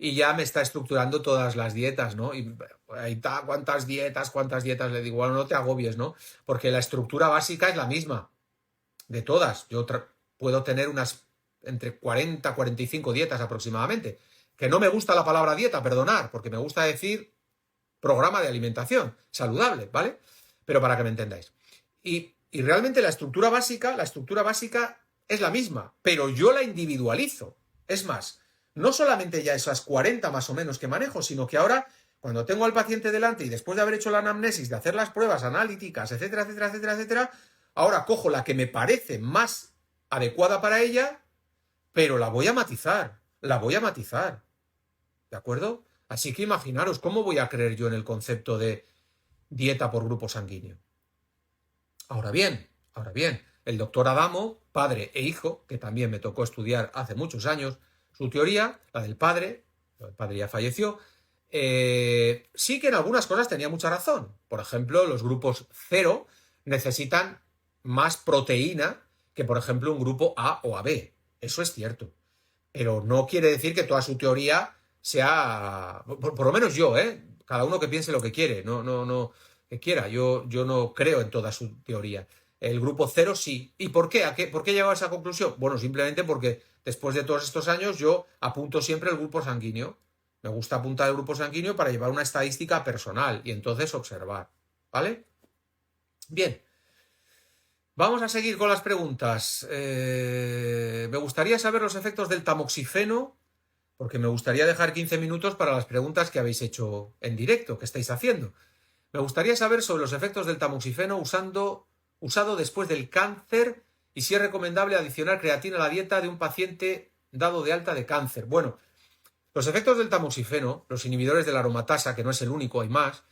y ya me está estructurando todas las dietas, ¿no? Y ahí está, ¿cuántas dietas? Le digo, bueno, no te agobies, ¿no? Porque la estructura básica es la misma de todas. Yo puedo tener unas entre 40 y 45 dietas aproximadamente. Que no me gusta la palabra dieta, perdonar, porque me gusta decir programa de alimentación saludable, ¿vale? Pero para que me entendáis. Y realmente la estructura básica es la misma, pero yo la individualizo. Es más, no solamente ya esas 40 más o menos que manejo, sino que ahora, cuando tengo al paciente delante y después de haber hecho la anamnesis, de hacer las pruebas analíticas, etcétera, etcétera, etcétera, etcétera, ahora cojo la que me parece más adecuada para ella, pero la voy a matizar. ¿De acuerdo? Así que imaginaros, ¿cómo voy a creer yo en el concepto de dieta por grupo sanguíneo? Ahora bien, el doctor Adamo, padre e hijo, que también me tocó estudiar hace muchos años, su teoría, la del padre ya falleció, sí que en algunas cosas tenía mucha razón. Por ejemplo, los grupos 0 necesitan más proteína que, por ejemplo, un grupo A o AB. Eso es cierto. Pero no quiere decir que toda su teoría sea, por lo menos yo, cada uno que piense lo que quiere, no, que quiera. Yo no creo en toda su teoría. El grupo 0 sí. ¿Y por qué? ¿Por qué he llegado a esa conclusión? Bueno, simplemente porque después de todos estos años yo apunto siempre el grupo sanguíneo. Me gusta apuntar el grupo sanguíneo para llevar una estadística personal y entonces observar. ¿Vale? Bien. Vamos a seguir con las preguntas. Me gustaría saber los efectos del tamoxifeno, porque me gustaría dejar 15 minutos para las preguntas que habéis hecho en directo, que estáis haciendo. Me gustaría saber sobre los efectos del tamoxifeno usado después del cáncer y si es recomendable adicionar creatina a la dieta de un paciente dado de alta de cáncer. Bueno, los efectos del tamoxifeno, los inhibidores de la aromatasa, que no es el único, hay más,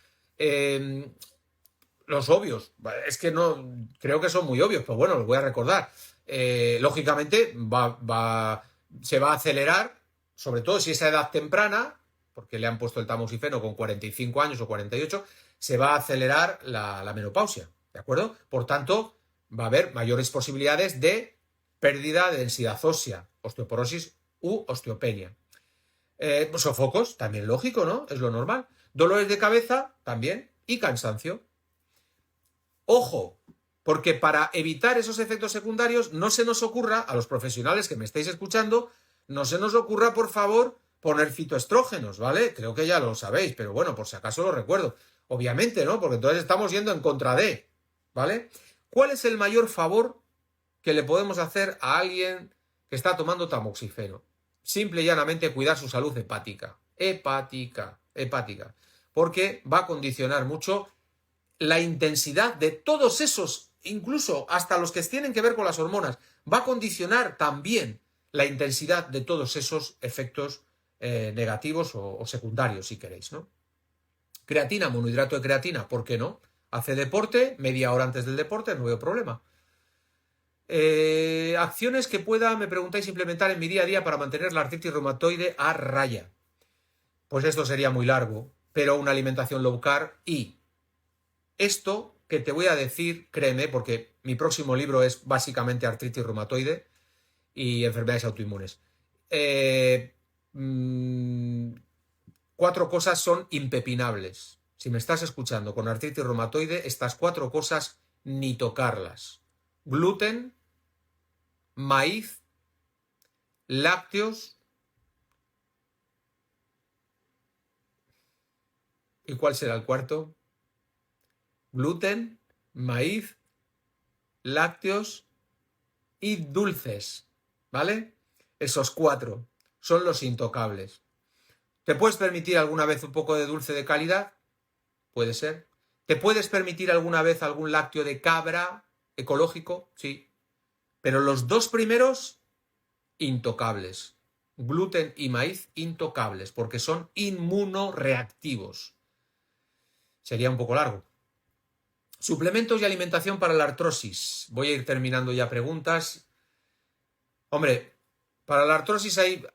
los obvios, es que no creo que son muy obvios, pero bueno, los voy a recordar. Lógicamente se va a acelerar, sobre todo si es a edad temprana, porque le han puesto el tamoxifeno con 45 años o 48, se va a acelerar la menopausia, ¿de acuerdo? Por tanto, va a haber mayores posibilidades de pérdida de densidad ósea, osteoporosis u osteopenia. Sofocos, también lógico, ¿no? Es lo normal. Dolores de cabeza, también, y cansancio. Ojo, porque para evitar esos efectos secundarios no se nos ocurra, a los profesionales que me estáis escuchando, no se nos ocurra, por favor, poner fitoestrógenos, ¿vale? Creo que ya lo sabéis, pero bueno, por si acaso lo recuerdo. Obviamente, ¿no? Porque entonces estamos yendo en contra de, ¿vale? ¿Cuál es el mayor favor que le podemos hacer a alguien que está tomando tamoxifeno? Simple y llanamente cuidar su salud hepática. Hepática. Porque va a condicionar mucho la intensidad de todos esos, incluso hasta los que tienen que ver con las hormonas, va a condicionar también la intensidad de todos esos efectos negativos o secundarios, si queréis, ¿no? Creatina, monohidrato de creatina, ¿por qué no? Hace deporte, media hora antes del deporte, no veo problema. Acciones que me preguntáis, implementar en mi día a día para mantener la artritis reumatoide a raya. Pues esto sería muy largo, pero una alimentación low carb y esto que te voy a decir, créeme, porque mi próximo libro es básicamente artritis reumatoide y enfermedades autoinmunes. 4 cosas son impepinables. Si me estás escuchando con artritis reumatoide, estas 4 cosas ni tocarlas. Gluten, maíz, lácteos. ¿Y cuál será el cuarto? Gluten, maíz, lácteos y dulces, ¿vale? Esos 4 son los intocables. ¿Te puedes permitir alguna vez un poco de dulce de calidad? Puede ser. ¿Te puedes permitir alguna vez algún lácteo de cabra ecológico? Sí. Pero los 2 primeros, intocables. Gluten y maíz, intocables, porque son inmunoreactivos. Sería un poco largo. Suplementos y alimentación para la artrosis. Voy a ir terminando ya preguntas. Hombre, para la artrosis hay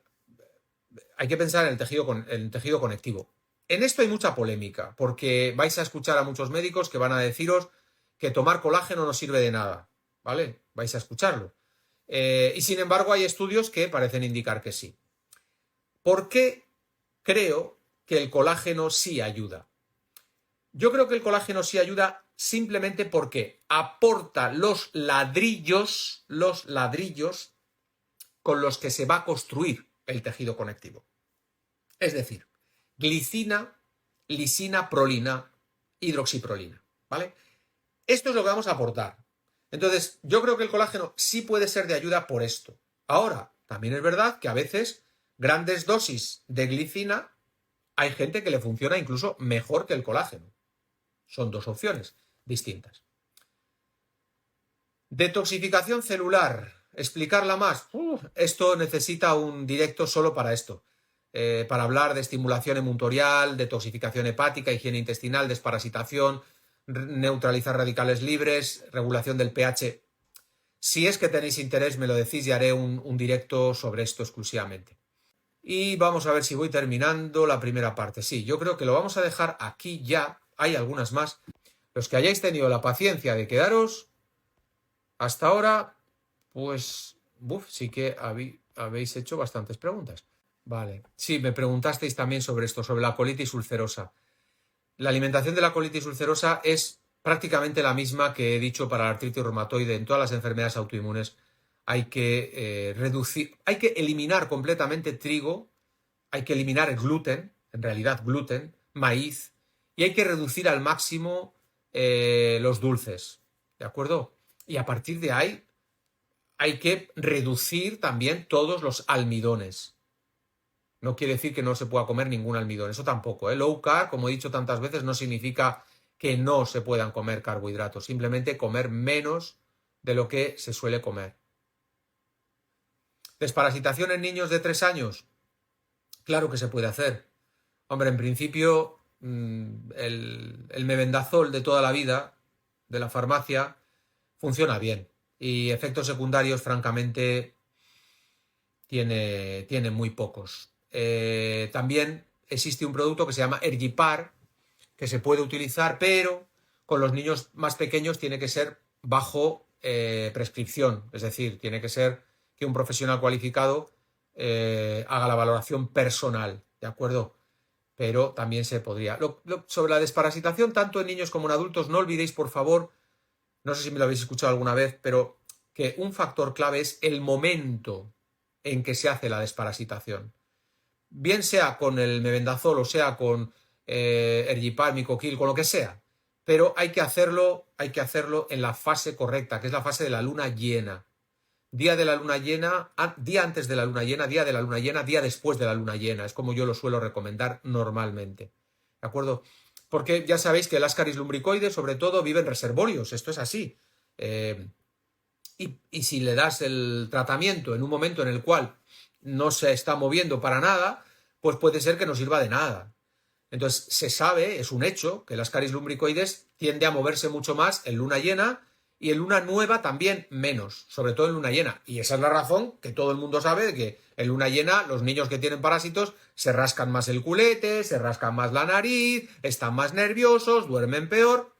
que pensar en el tejido conectivo. En esto hay mucha polémica, porque vais a escuchar a muchos médicos que van a deciros que tomar colágeno no sirve de nada, ¿vale? Vais a escucharlo. Y sin embargo hay estudios que parecen indicar que sí. ¿Por qué creo que el colágeno sí ayuda? Yo creo que el colágeno sí ayuda simplemente porque aporta los ladrillos con los que se va a construir el tejido conectivo. Es decir, glicina, lisina, prolina, hidroxiprolina, ¿vale? Esto es lo que vamos a aportar. Entonces, yo creo que el colágeno sí puede ser de ayuda por esto. Ahora, también es verdad que a veces grandes dosis de glicina hay gente que le funciona incluso mejor que el colágeno. Son 2 opciones distintas. Detoxificación celular. Explicarla más. Esto necesita un directo solo para esto. Para hablar de estimulación emuntorial, detoxificación hepática, higiene intestinal, desparasitación, neutralizar radicales libres, regulación del pH. Si es que tenéis interés, me lo decís y haré un directo sobre esto exclusivamente. Y vamos a ver si voy terminando la primera parte. Sí, yo creo que lo vamos a dejar aquí ya. Hay algunas más. Los que hayáis tenido la paciencia de quedaros hasta ahora, pues sí que habéis hecho bastantes preguntas. Vale. Sí, me preguntasteis también sobre esto, sobre la colitis ulcerosa. La alimentación de la colitis ulcerosa es prácticamente la misma que he dicho para la artritis reumatoide. En todas las enfermedades autoinmunes hay que reducir, hay que eliminar completamente trigo, hay que eliminar el gluten, en realidad gluten, maíz, y hay que reducir al máximo los dulces, ¿de acuerdo? Y a partir de ahí hay que reducir también todos los almidones. No quiere decir que no se pueda comer ningún almidón, eso tampoco, ¿eh? Low carb, como he dicho tantas veces, no significa que no se puedan comer carbohidratos, simplemente comer menos de lo que se suele comer. ¿Desparasitación en niños de 3 años? Claro que se puede hacer. Hombre, en principio, el mebendazol de toda la vida, de la farmacia, funciona bien. Y efectos secundarios, francamente, tiene muy pocos. También existe un producto que se llama Ergipar, que se puede utilizar, pero con los niños más pequeños tiene que ser bajo prescripción, es decir, tiene que ser que un profesional cualificado haga la valoración personal, ¿de acuerdo? Pero también se podría. Sobre la desparasitación, tanto en niños como en adultos, no olvidéis, por favor, no sé si me lo habéis escuchado alguna vez, pero que un factor clave es el momento en que se hace la desparasitación. Bien sea con el mebendazol o sea con Ergipar, Micoquil, con lo que sea, pero hay que hacerlo en la fase correcta, que es la fase de la luna llena. Día de la luna llena, día antes de la luna llena, día de la luna llena, día después de la luna llena. Es como yo lo suelo recomendar normalmente. ¿De acuerdo? Porque ya sabéis que el Ascaris lumbricoides, sobre todo, vive en reservorios. Esto es así. Y si le das el tratamiento en un momento en el cual no se está moviendo para nada, pues puede ser que no sirva de nada. Entonces, se sabe, es un hecho, que el Ascaris lumbricoides tiende a moverse mucho más en luna llena y en luna nueva también menos, sobre todo en luna llena. Y esa es la razón que todo el mundo sabe de que en luna llena los niños que tienen parásitos se rascan más el culete, se rascan más la nariz, están más nerviosos, duermen peor,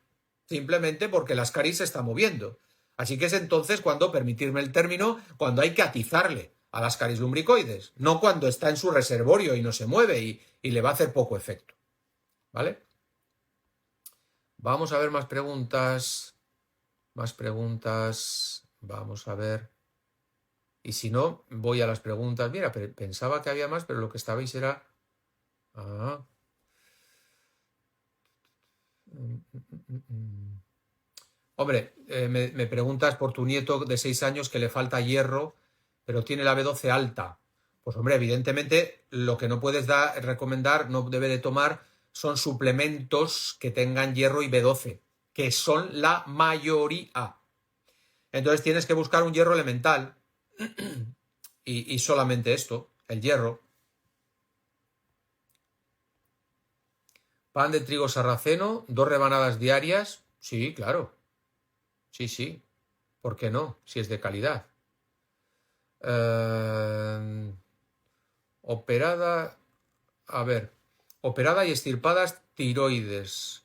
simplemente porque el Ascaris se está moviendo. Así que es entonces cuando, permitirme el término, cuando hay que atizarle al Ascaris lumbricoides, no cuando está en su reservorio y no se mueve y le va a hacer poco efecto. ¿Vale? Vamos a ver más preguntas. Más preguntas. Vamos a ver. Y si no, voy a las preguntas. Mira, pensaba que había más, pero lo que estabais era... Hombre, me preguntas por tu nieto de 6 años que le falta hierro, pero tiene la B12 alta. Pues hombre, evidentemente lo que no puedes recomendar, no debe de tomar, son suplementos que tengan hierro y B12, que son la mayoría. Entonces tienes que buscar un hierro elemental y solamente esto, el hierro. Pan de trigo sarraceno, 2 rebanadas diarias. Sí, claro. Sí. ¿Por qué no? Si es de calidad. Operada y extirpadas tiroides.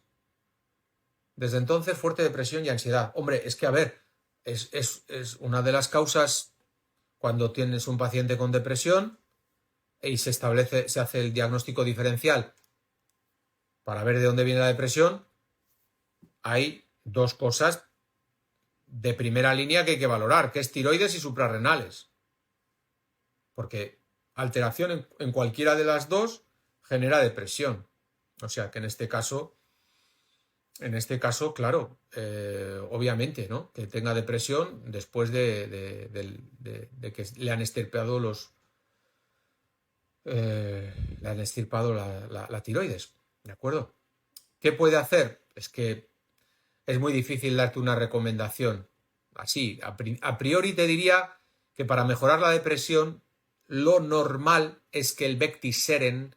Desde entonces, fuerte depresión y ansiedad. Hombre, es que a ver, es una de las causas cuando tienes un paciente con depresión y se hace el diagnóstico diferencial para ver de dónde viene la depresión. Hay 2 cosas de primera línea que hay que valorar, que es tiroides y suprarrenales. Porque alteración en cualquiera de las 2 genera depresión. O sea que en este caso, claro, obviamente, ¿no? Que tenga depresión después de que le han extirpado la tiroides. ¿De acuerdo? ¿Qué puede hacer? Es que es muy difícil darte una recomendación. Así, a priori te diría que para mejorar la depresión, lo normal es que el Vectiseren,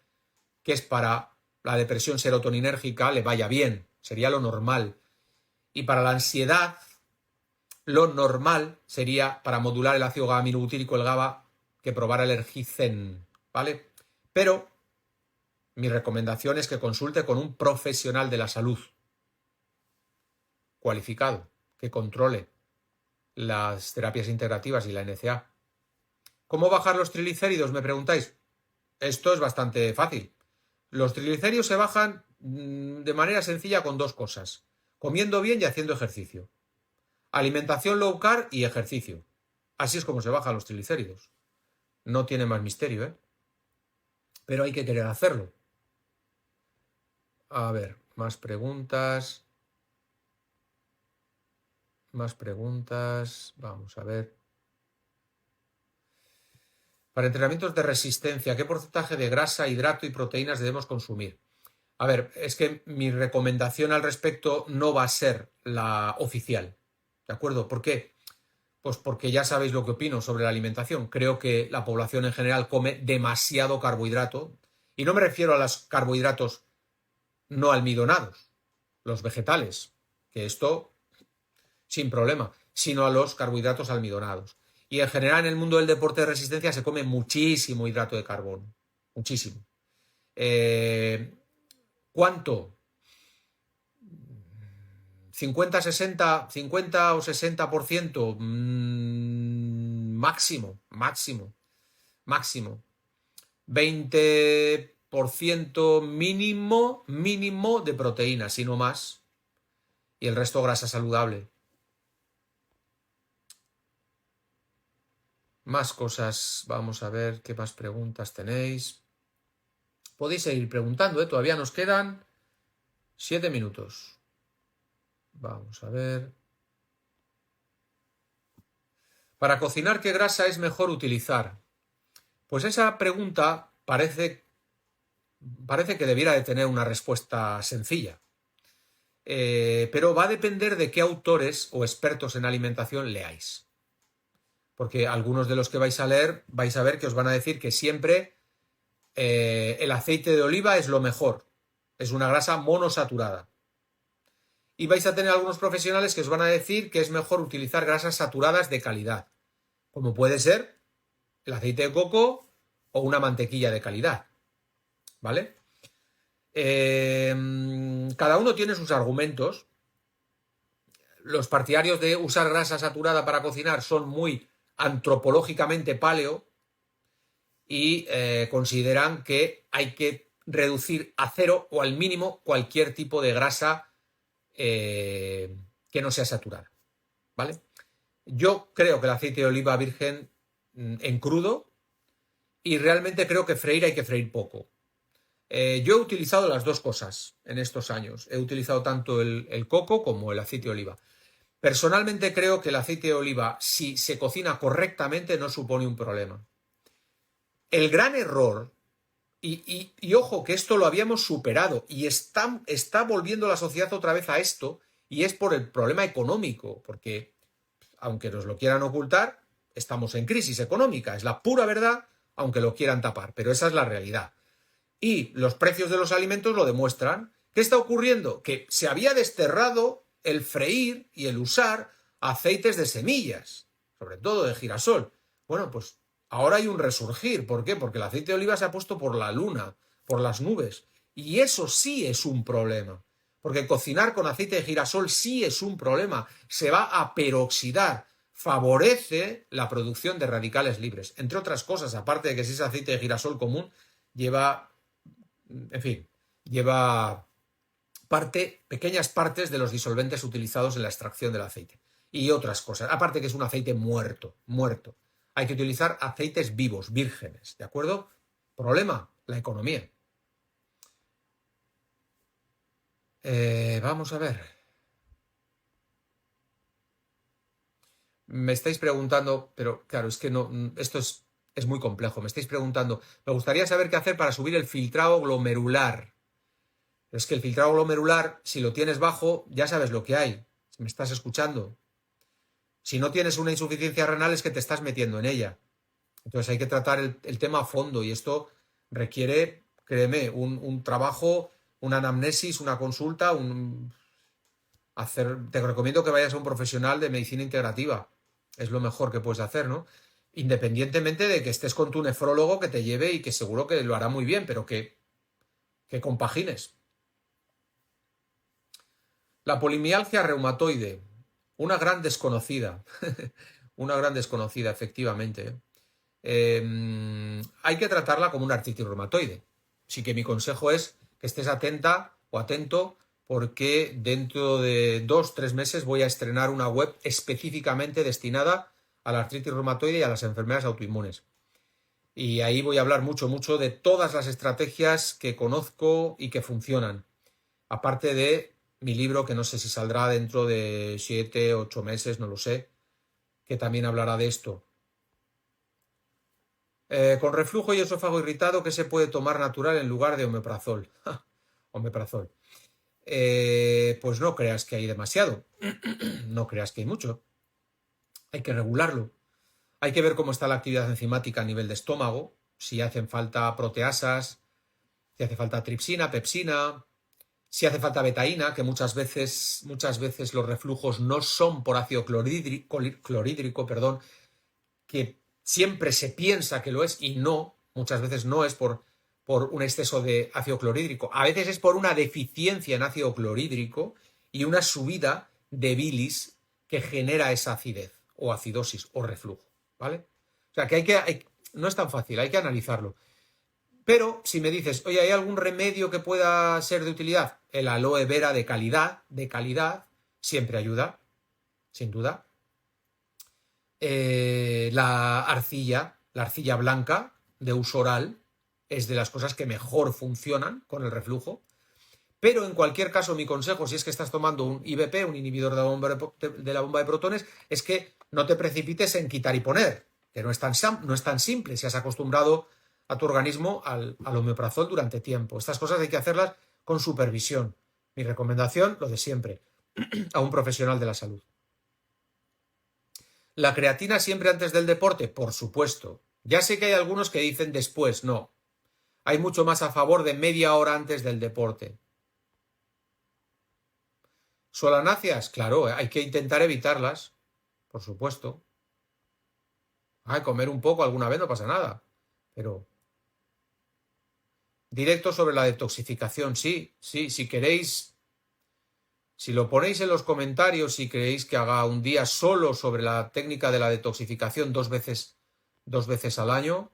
que es para la depresión serotoninérgica, le vaya bien. Sería lo normal. Y para la ansiedad, lo normal sería, para modular el ácido gamma-aminobutírico, el GABA, que probara el Ergicen, ¿vale? Pero mi recomendación es que consulte con un profesional de la salud cualificado, que controle las terapias integrativas y la NCA. ¿Cómo bajar los triglicéridos? Me preguntáis. Esto es bastante fácil. Los triglicéridos se bajan de manera sencilla con 2 cosas. Comiendo bien y haciendo ejercicio. Alimentación low carb y ejercicio. Así es como se bajan los triglicéridos. No tiene más misterio, ¿eh? Pero hay que querer hacerlo. A ver, más preguntas. Vamos a ver. Para entrenamientos de resistencia, ¿qué porcentaje de grasa, hidrato y proteínas debemos consumir? A ver, es que mi recomendación al respecto no va a ser la oficial, ¿de acuerdo? ¿Por qué? Pues porque ya sabéis lo que opino sobre la alimentación. Creo que la población en general come demasiado carbohidrato, y no me refiero a los carbohidratos no almidonados, los vegetales, que esto sin problema, sino a los carbohidratos almidonados. Y en general en el mundo del deporte de resistencia se come muchísimo hidrato de carbono, muchísimo. ¿Cuánto? 50, 60, 50 o 60%, máximo, máximo, máximo. 20% mínimo, mínimo de proteína, si no más. Y el resto grasa saludable. Más cosas, vamos a ver qué más preguntas tenéis. Podéis seguir preguntando, todavía nos quedan 7 minutos. Vamos a ver. Para cocinar, ¿qué grasa es mejor utilizar? Pues esa pregunta parece que debiera de tener una respuesta sencilla. Pero va a depender de qué autores o expertos en alimentación leáis. Porque algunos de los que vais a leer vais a ver que os van a decir que siempre el aceite de oliva es lo mejor. Es una grasa monosaturada. Y vais a tener algunos profesionales que os van a decir que es mejor utilizar grasas saturadas de calidad, como puede ser el aceite de coco o una mantequilla de calidad. ¿Vale? Cada uno tiene sus argumentos. Los partidarios de usar grasa saturada para cocinar son muy antropológicamente paleo y consideran que hay que reducir a cero o al mínimo cualquier tipo de grasa que no sea saturada, ¿vale? Yo creo que el aceite de oliva virgen en crudo, y realmente creo que freír hay que freír poco. Yo he utilizado las dos cosas en estos años. He utilizado tanto el coco como el aceite de oliva. Personalmente creo que el aceite de oliva, si se cocina correctamente, no supone un problema. El gran error, y ojo que esto lo habíamos superado y está volviendo la sociedad otra vez a esto, y es por el problema económico, porque aunque nos lo quieran ocultar, estamos en crisis económica, es la pura verdad, aunque lo quieran tapar, pero esa es la realidad. Y los precios de los alimentos lo demuestran. ¿Qué está ocurriendo? Que se había desterrado el freír y el usar aceites de semillas, sobre todo de girasol. Bueno, pues ahora hay un resurgir. ¿Por qué? Porque el aceite de oliva se ha puesto por la luna, por las nubes. Y eso sí es un problema. Porque cocinar con aceite de girasol sí es un problema. Se va a peroxidar. Favorece la producción de radicales libres. Entre otras cosas, aparte de que si es aceite de girasol común, lleva pequeñas partes de los disolventes utilizados en la extracción del aceite. Y otras cosas. Aparte que es un aceite muerto. Hay que utilizar aceites vivos, vírgenes. ¿De acuerdo? Problema, la economía. Vamos a ver. Me estáis preguntando, pero claro, es que no, esto es muy complejo. Me estáis preguntando, me gustaría saber qué hacer para subir el filtrado glomerular. Pero es que el filtrado glomerular, si lo tienes bajo, ya sabes lo que hay. Si me estás escuchando. Si no tienes una insuficiencia renal es que te estás metiendo en ella. Entonces hay que tratar el tema a fondo y esto requiere, créeme, un trabajo, una anamnesis, una consulta, te recomiendo que vayas a un profesional de medicina integrativa. Es lo mejor que puedes hacer, ¿no? Independientemente de que estés con tu nefrólogo que te lleve y que seguro que lo hará muy bien, pero que compagines. La polimialgia reumatoide, una gran desconocida. Una gran desconocida, efectivamente. Hay que tratarla como una artritis reumatoide. Así que mi consejo es que estés atenta o atento, porque dentro de 2-3 meses voy a estrenar una web específicamente destinada a la artritis reumatoide y a las enfermedades autoinmunes. Y ahí voy a hablar mucho de todas las estrategias que conozco y que funcionan. Aparte de mi libro, que no sé si saldrá dentro de 7-8 meses, no lo sé, que también hablará de esto. Con reflujo y esófago irritado, ¿qué se puede tomar natural en lugar de omeprazol? Omeprazol. Pues no creas que hay demasiado. No creas que hay mucho. Hay que regularlo. Hay que ver cómo está la actividad enzimática a nivel de estómago, si hacen falta proteasas, si hace falta tripsina, pepsina, si hace falta betaína, que muchas veces los reflujos no son por ácido clorhídrico, que siempre se piensa que lo es y no, muchas veces no es por por un exceso de ácido clorhídrico, a veces es por una deficiencia en ácido clorhídrico y una subida de bilis que genera esa acidez o acidosis o reflujo, ¿vale? O sea que no es tan fácil, hay que analizarlo. Pero si me dices, oye, ¿hay algún remedio que pueda ser de utilidad? El aloe vera de calidad, siempre ayuda, sin duda. La arcilla blanca de uso oral es de las cosas que mejor funcionan con el reflujo. Pero en cualquier caso, mi consejo, si es que estás tomando un IBP, un inhibidor de la bomba de protones, es que no te precipites en quitar y poner, que no es tan simple si has acostumbrado a tu organismo al omeprazol durante tiempo. Estas cosas hay que hacerlas con supervisión. Mi recomendación, lo de siempre, a un profesional de la salud. ¿La creatina siempre antes del deporte? Por supuesto. Ya sé que hay algunos que dicen después, no. Hay mucho más a favor de media hora antes del deporte. ¿Solanáceas? Claro, hay que intentar evitarlas, por supuesto. Comer un poco alguna vez no pasa nada, pero... Directo sobre la detoxificación, sí, si queréis, si lo ponéis en los comentarios, si queréis que haga un día solo sobre la técnica de la detoxificación dos veces al año,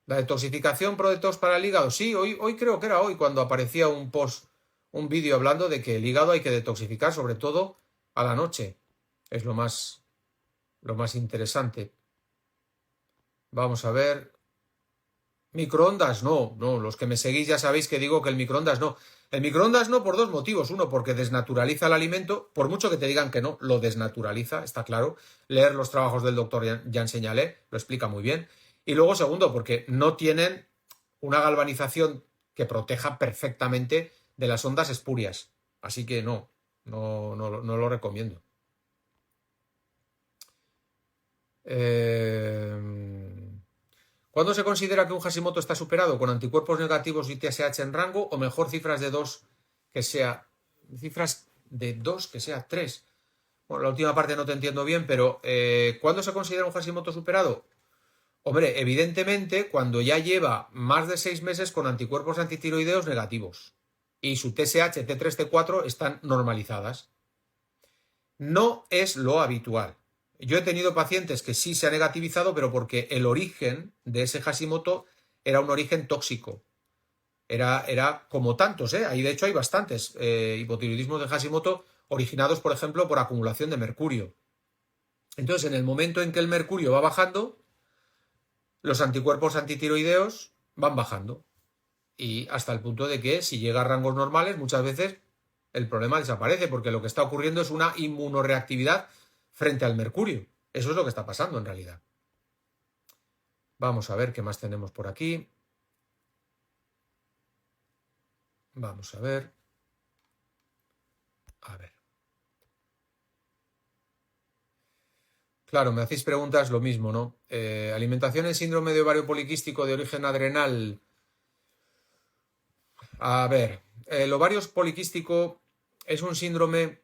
la detoxificación ProDetox para el hígado, sí, hoy creo que era hoy cuando aparecía un vídeo hablando de que el hígado hay que detoxificar, sobre todo a la noche, es lo más interesante. Vamos a ver. Microondas no, los que me seguís ya sabéis que digo que el microondas no. El microondas no por dos motivos. Uno, porque desnaturaliza el alimento, por mucho que te digan que no, lo desnaturaliza, está claro. Leer los trabajos del doctor Jean Señalé lo explica muy bien. Y luego, segundo, porque no tienen una galvanización que proteja perfectamente de las ondas espurias. Así que no lo recomiendo. ¿Cuándo se considera que un Hashimoto está superado? ¿Con anticuerpos negativos y TSH en rango o mejor cifras de 2 que sea 3? Bueno, la última parte no te entiendo bien, pero ¿cuándo se considera un Hashimoto superado? Hombre, evidentemente cuando ya lleva más de 6 meses con anticuerpos antitiroideos negativos y su TSH, T3, T4 están normalizadas. No es lo habitual. Yo he tenido pacientes que sí se ha negativizado, pero porque el origen de ese Hashimoto era un origen tóxico. Era como tantos, Ahí de hecho hay bastantes hipotiroidismos de Hashimoto originados, por ejemplo, por acumulación de mercurio. Entonces, en el momento en que el mercurio va bajando, los anticuerpos antitiroideos van bajando. Y hasta el punto de que si llega a rangos normales, muchas veces el problema desaparece, porque lo que está ocurriendo es una inmunoreactividad frente al mercurio. Eso es lo que está pasando en realidad. Vamos a ver qué más tenemos por aquí. Vamos a ver. Claro, me hacéis preguntas lo mismo, ¿no? Alimentación en síndrome de ovario poliquístico de origen adrenal. A ver, el ovario poliquístico es un síndrome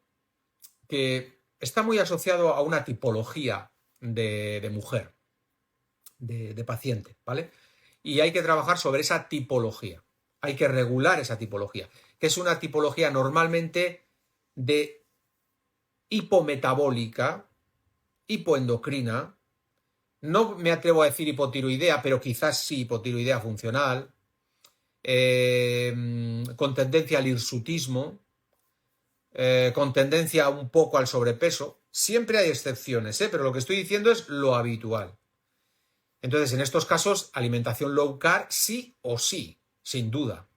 que está muy asociado a una tipología de mujer, de paciente, ¿vale? Y hay que trabajar sobre esa tipología. Hay que regular esa tipología, que es una tipología normalmente de hipometabólica, hipoendocrina. No me atrevo a decir hipotiroidea, pero quizás sí hipotiroidea funcional, con tendencia al hirsutismo, con tendencia un poco al sobrepeso. Siempre hay excepciones, pero lo que estoy diciendo es lo habitual. Entonces, en estos casos, alimentación low carb sí o sí, sin duda.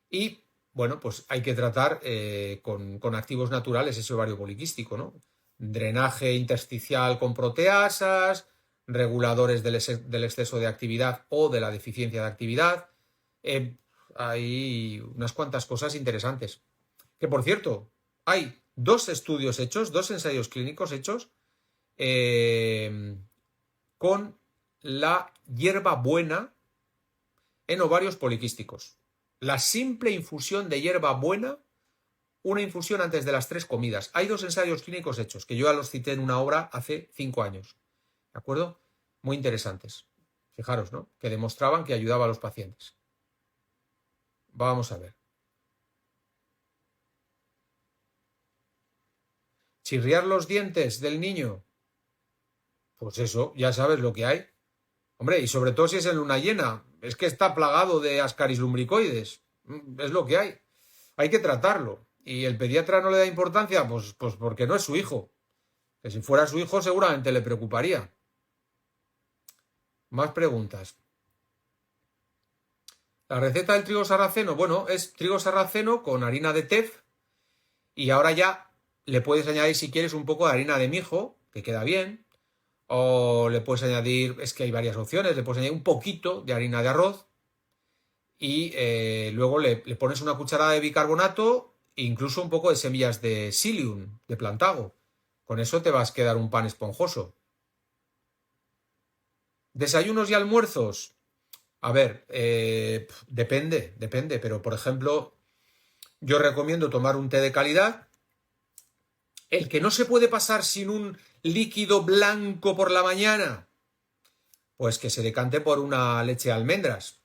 Y, bueno, pues hay que tratar con activos naturales ese ovario poliquístico, ¿no? Drenaje intersticial con proteasas, reguladores del exceso de actividad o de la deficiencia de actividad. Hay unas cuantas cosas interesantes. Que, por cierto, hay 2 estudios hechos, 2 ensayos clínicos hechos con la hierbabuena en ovarios poliquísticos. La simple infusión de hierbabuena, una infusión antes de las 3 comidas. Hay 2 ensayos clínicos hechos, que yo ya los cité en una obra hace 5 años. ¿De acuerdo? Muy interesantes. Fijaros, ¿no? Que demostraban que ayudaba a los pacientes. Vamos a ver. ¿Chirriar los dientes del niño? Pues eso, ya sabes lo que hay. Hombre, y sobre todo si es en luna llena. Es que está plagado de ascaris lumbricoides. Es lo que hay. Hay que tratarlo. ¿Y el pediatra no le da importancia? Pues porque no es su hijo. Que si fuera su hijo seguramente le preocuparía. Más preguntas. La receta del trigo sarraceno, bueno, es trigo sarraceno con harina de tef y ahora ya le puedes añadir si quieres un poco de harina de mijo, que queda bien, o le puedes añadir, es que hay varias opciones, le puedes añadir un poquito de harina de arroz y luego le pones una cucharada de bicarbonato e incluso un poco de semillas de psyllium, de plantago. Con eso te vas a quedar un pan esponjoso. ¿Desayunos y almuerzos? A ver, depende, pero por ejemplo, yo recomiendo tomar un té de calidad. El que no se puede pasar sin un líquido blanco por la mañana, pues que se decante por una leche de almendras.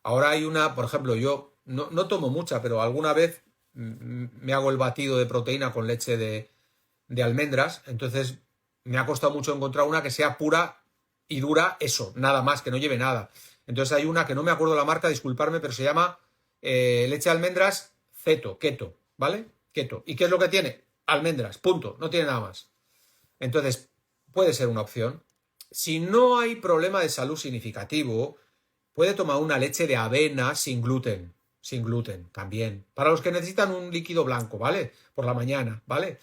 Ahora hay una, por ejemplo, yo no tomo mucha, pero alguna vez me hago el batido de proteína con leche de almendras, entonces me ha costado mucho encontrar una que sea pura y dura eso, nada más, que no lleve nada. Entonces hay una que no me acuerdo la marca, disculparme, pero se llama leche de almendras keto, ¿vale? Keto. ¿Y qué es lo que tiene? Almendras, punto, no tiene nada más. Entonces, puede ser una opción. Si no hay problema de salud significativo, puede tomar una leche de avena sin gluten también. Para los que necesitan un líquido blanco, ¿vale? Por la mañana, ¿vale?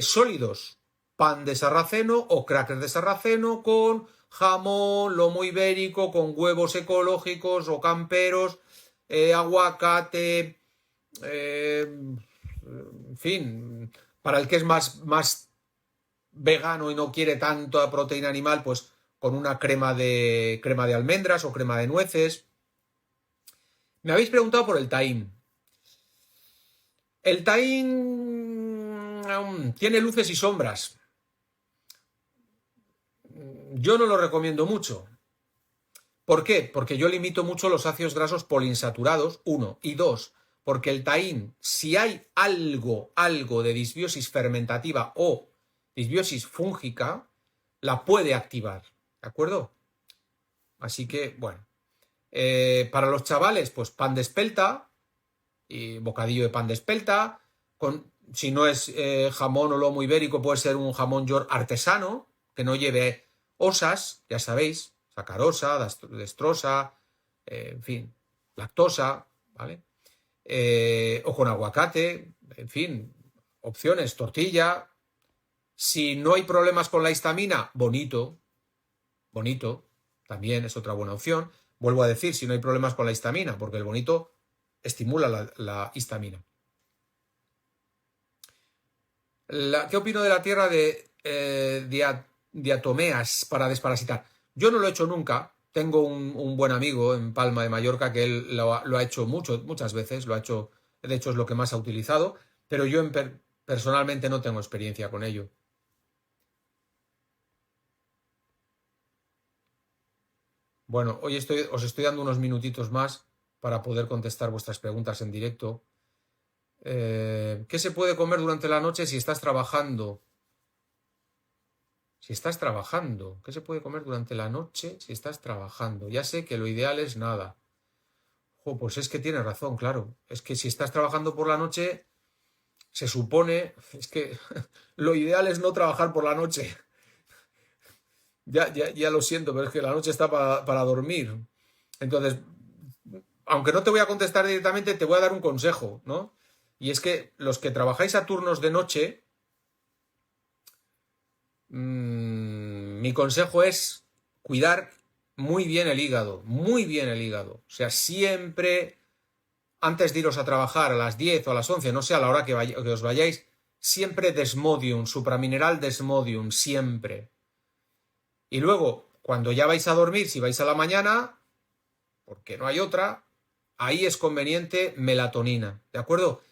Sólidos, pan de sarraceno o crackers de sarraceno con jamón, lomo ibérico, con huevos ecológicos o camperos, aguacate, en fin, para el que es más vegano y no quiere tanta proteína animal, pues con una crema de almendras o crema de nueces. Me habéis preguntado por el Taín. El Taín tiene luces y sombras. Yo no lo recomiendo mucho. ¿Por qué? Porque yo limito mucho los ácidos grasos poliinsaturados, 1, y 2, porque el Taín, si hay algo de disbiosis fermentativa o disbiosis fúngica, la puede activar, ¿de acuerdo? Así que, bueno, para los chavales, pues pan de espelta, y bocadillo de pan de espelta, si no es jamón o lomo ibérico, puede ser un jamón york artesano, que no lleve osas, ya sabéis, sacarosa, destrosa, en fin, lactosa, ¿vale? O con aguacate, en fin, opciones, tortilla. Si no hay problemas con la histamina, bonito, también es otra buena opción. Vuelvo a decir, si no hay problemas con la histamina, porque el bonito estimula la histamina. ¿Qué opino de la tierra de diatomeas para desparasitar? Yo no lo he hecho nunca. Tengo un buen amigo en Palma de Mallorca que él lo ha hecho muchas veces, lo ha hecho, de hecho es lo que más ha utilizado, pero yo personalmente no tengo experiencia con ello. Bueno, hoy os estoy dando unos minutitos más para poder contestar vuestras preguntas en directo. ¿Qué se puede comer durante la noche si estás trabajando? Si estás trabajando, ¿qué se puede comer durante la noche si estás trabajando? Ya sé que lo ideal es nada. Pues es que tienes razón, claro. Es que si estás trabajando por la noche, se supone, es que lo ideal es no trabajar por la noche. Ya lo siento, pero es que la noche está para dormir. Entonces, aunque no te voy a contestar directamente, te voy a dar un consejo, ¿no? Y es que los que trabajáis a turnos de noche, mi consejo es cuidar muy bien el hígado, muy bien el hígado. O sea, siempre, antes de iros a trabajar a las 10 o a las 11, no sé, a la hora que os vayáis, siempre desmodium, supramineral desmodium, siempre. Y luego, cuando ya vais a dormir, si vais a la mañana, porque no hay otra, ahí es conveniente melatonina, ¿de acuerdo?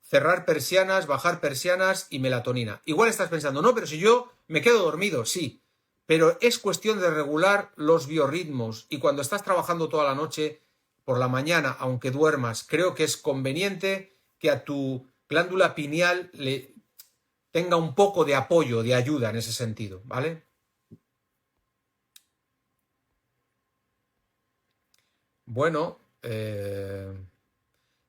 Cerrar persianas, bajar persianas y melatonina. Igual estás pensando, no, pero si yo me quedo dormido, sí, pero es cuestión de regular los biorritmos y cuando estás trabajando toda la noche, por la mañana, aunque duermas, creo que es conveniente que a tu glándula pineal le tenga un poco de apoyo, de ayuda en ese sentido, ¿vale? Bueno,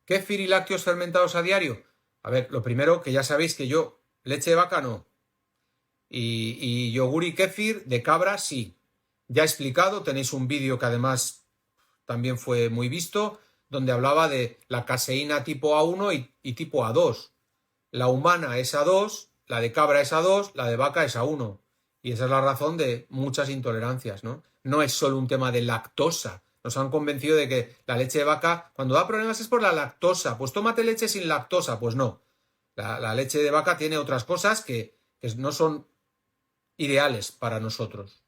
kéfir y lácteos fermentados a diario. A ver, lo primero que ya sabéis que yo, leche de vaca no. Y yogur y kéfir de cabra sí. Ya he explicado, tenéis un vídeo que además también fue muy visto, donde hablaba de la caseína tipo A1 y tipo A2. La humana es A2, la de cabra es A2, la de vaca es A1. Y esa es la razón de muchas intolerancias, ¿no? No es solo un tema de lactosa. Nos han convencido de que la leche de vaca, cuando da problemas es por la lactosa. Pues tómate leche sin lactosa. Pues no. La leche de vaca tiene otras cosas que no son ideales para nosotros.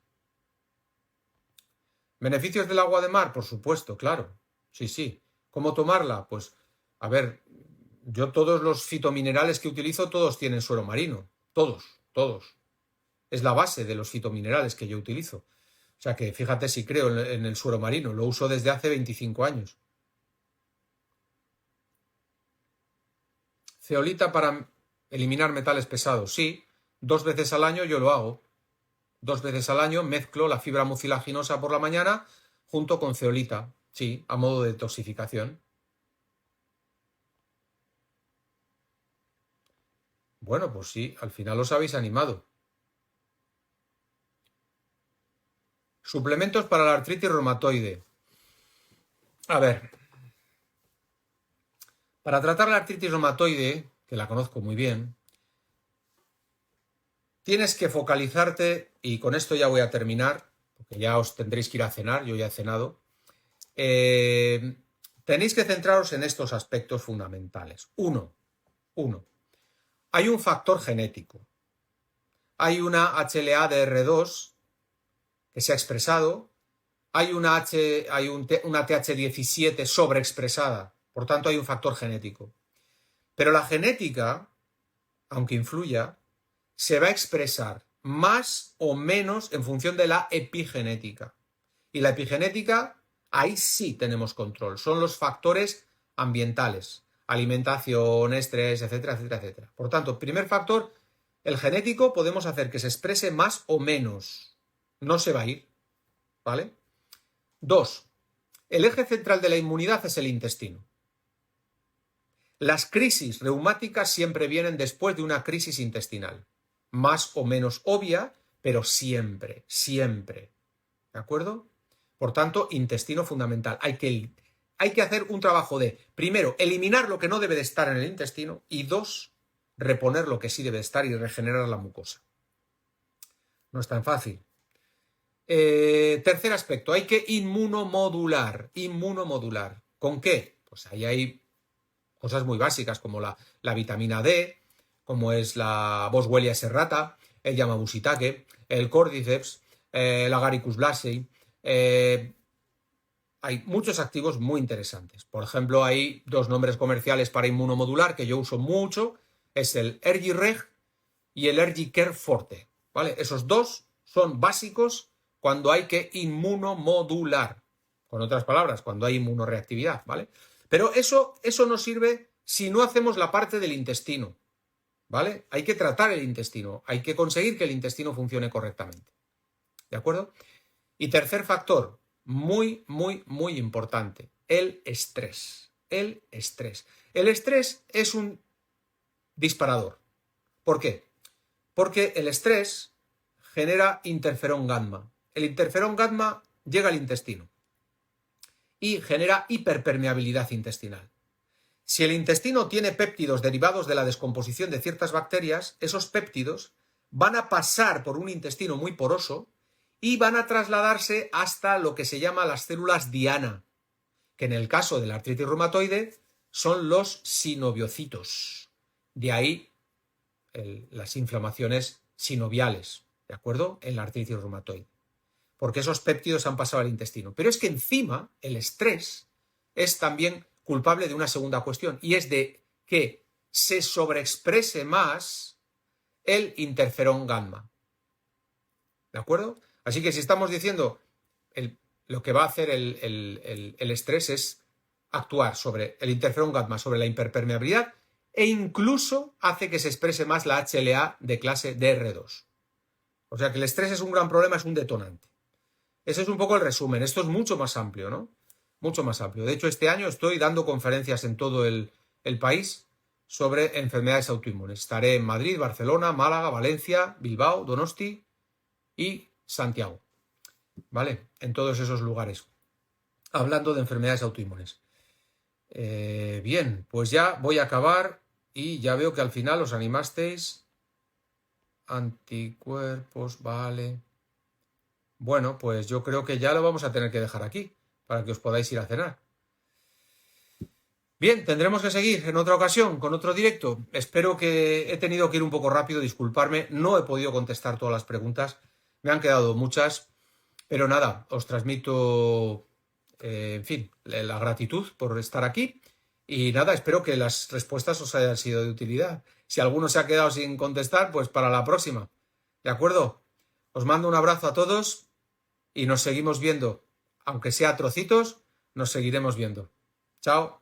¿Beneficios del agua de mar? Por supuesto, claro. Sí, sí. ¿Cómo tomarla? Pues, a ver, yo todos los fitominerales que utilizo, todos tienen suero marino. Todos, todos. Es la base de los fitominerales que yo utilizo. O sea que fíjate si creo en el suero marino. Lo uso desde hace 25 años. Zeolita para eliminar metales pesados. Sí, 2 veces al año yo lo hago. 2 veces al año mezclo la fibra mucilaginosa por la mañana junto con zeolita. Sí, a modo de detoxificación. Bueno, pues sí, al final os habéis animado. Suplementos para la artritis reumatoide. A ver, para tratar la artritis reumatoide, que la conozco muy bien, tienes que focalizarte, y con esto ya voy a terminar, porque ya os tendréis que ir a cenar, yo ya he cenado. Tenéis que centraros en estos aspectos fundamentales. Uno, hay un factor genético. Hay una HLA-DR2 que se ha expresado, hay una TH17 sobreexpresada, por tanto hay un factor genético. Pero la genética, aunque influya, se va a expresar más o menos en función de la epigenética. Y la epigenética, ahí sí tenemos control. Son los factores ambientales, alimentación, estrés, etcétera, etcétera, etcétera. Por tanto, primer factor, el genético podemos hacer que se exprese más o menos. No se va a ir, ¿vale? 2. El eje central de la inmunidad es el intestino. Las crisis reumáticas siempre vienen después de una crisis intestinal. Más o menos obvia, pero siempre, siempre. ¿De acuerdo? Por tanto, intestino fundamental. Hay que hacer un trabajo de, primero, eliminar lo que no debe de estar en el intestino y 2, reponer lo que sí debe de estar y regenerar la mucosa. No es tan fácil. Tercer aspecto, hay que inmunomodular. Inmunomodular. ¿Con qué? Pues ahí hay cosas muy básicas como la vitamina D, como es la Boswellia serrata, el Yamabusitake, el Cordyceps, el Agaricus blazei. Hay muchos activos muy interesantes. Por ejemplo, hay 2 nombres comerciales para inmunomodular que yo uso mucho. Es el ErgiReg y el ErgiCare Forte. ¿Vale? Esos 2 son básicos cuando hay que inmunomodular. Con otras palabras, cuando hay inmunoreactividad, ¿vale? Pero eso no sirve si no hacemos la parte del intestino, ¿vale? Hay que tratar el intestino, hay que conseguir que el intestino funcione correctamente. ¿De acuerdo? Y tercer factor, muy, muy, muy importante, el estrés. El estrés. El estrés es un disparador. ¿Por qué? Porque el estrés genera interferón gamma. El interferón gamma llega al intestino y genera hiperpermeabilidad intestinal. Si el intestino tiene péptidos derivados de la descomposición de ciertas bacterias, esos péptidos van a pasar por un intestino muy poroso y van a trasladarse hasta lo que se llama las células diana, que en el caso de la artritis reumatoide son los sinoviocitos. De ahí las inflamaciones sinoviales, ¿de acuerdo? En la artritis reumatoide. Porque esos péptidos han pasado al intestino. Pero es que encima el estrés es también culpable de una segunda cuestión, y es de que se sobreexprese más el interferón gamma. ¿De acuerdo? Así que si estamos diciendo lo que va a hacer el estrés es actuar sobre el interferón gamma, sobre la hiperpermeabilidad, e incluso hace que se exprese más la HLA de clase DR2. O sea que el estrés es un gran problema, es un detonante. Ese es un poco el resumen. Esto es mucho más amplio, ¿no? Mucho más amplio. De hecho, este año estoy dando conferencias en todo el país sobre enfermedades autoinmunes. Estaré en Madrid, Barcelona, Málaga, Valencia, Bilbao, Donosti y Santiago. ¿Vale? En todos esos lugares. Hablando de enfermedades autoinmunes. Bien, pues ya voy a acabar y ya veo que al final os animasteis. Anticuerpos, vale. Bueno, pues yo creo que ya lo vamos a tener que dejar aquí para que os podáis ir a cenar. Bien, tendremos que seguir en otra ocasión con otro directo. Espero que he tenido que ir un poco rápido, disculparme, no he podido contestar todas las preguntas, me han quedado muchas, pero nada, os transmito, en fin, la gratitud por estar aquí y nada, espero que las respuestas os hayan sido de utilidad. Si alguno se ha quedado sin contestar, pues para la próxima. ¿De acuerdo? Os mando un abrazo a todos y nos seguimos viendo. Aunque sea a trocitos, nos seguiremos viendo. Chao.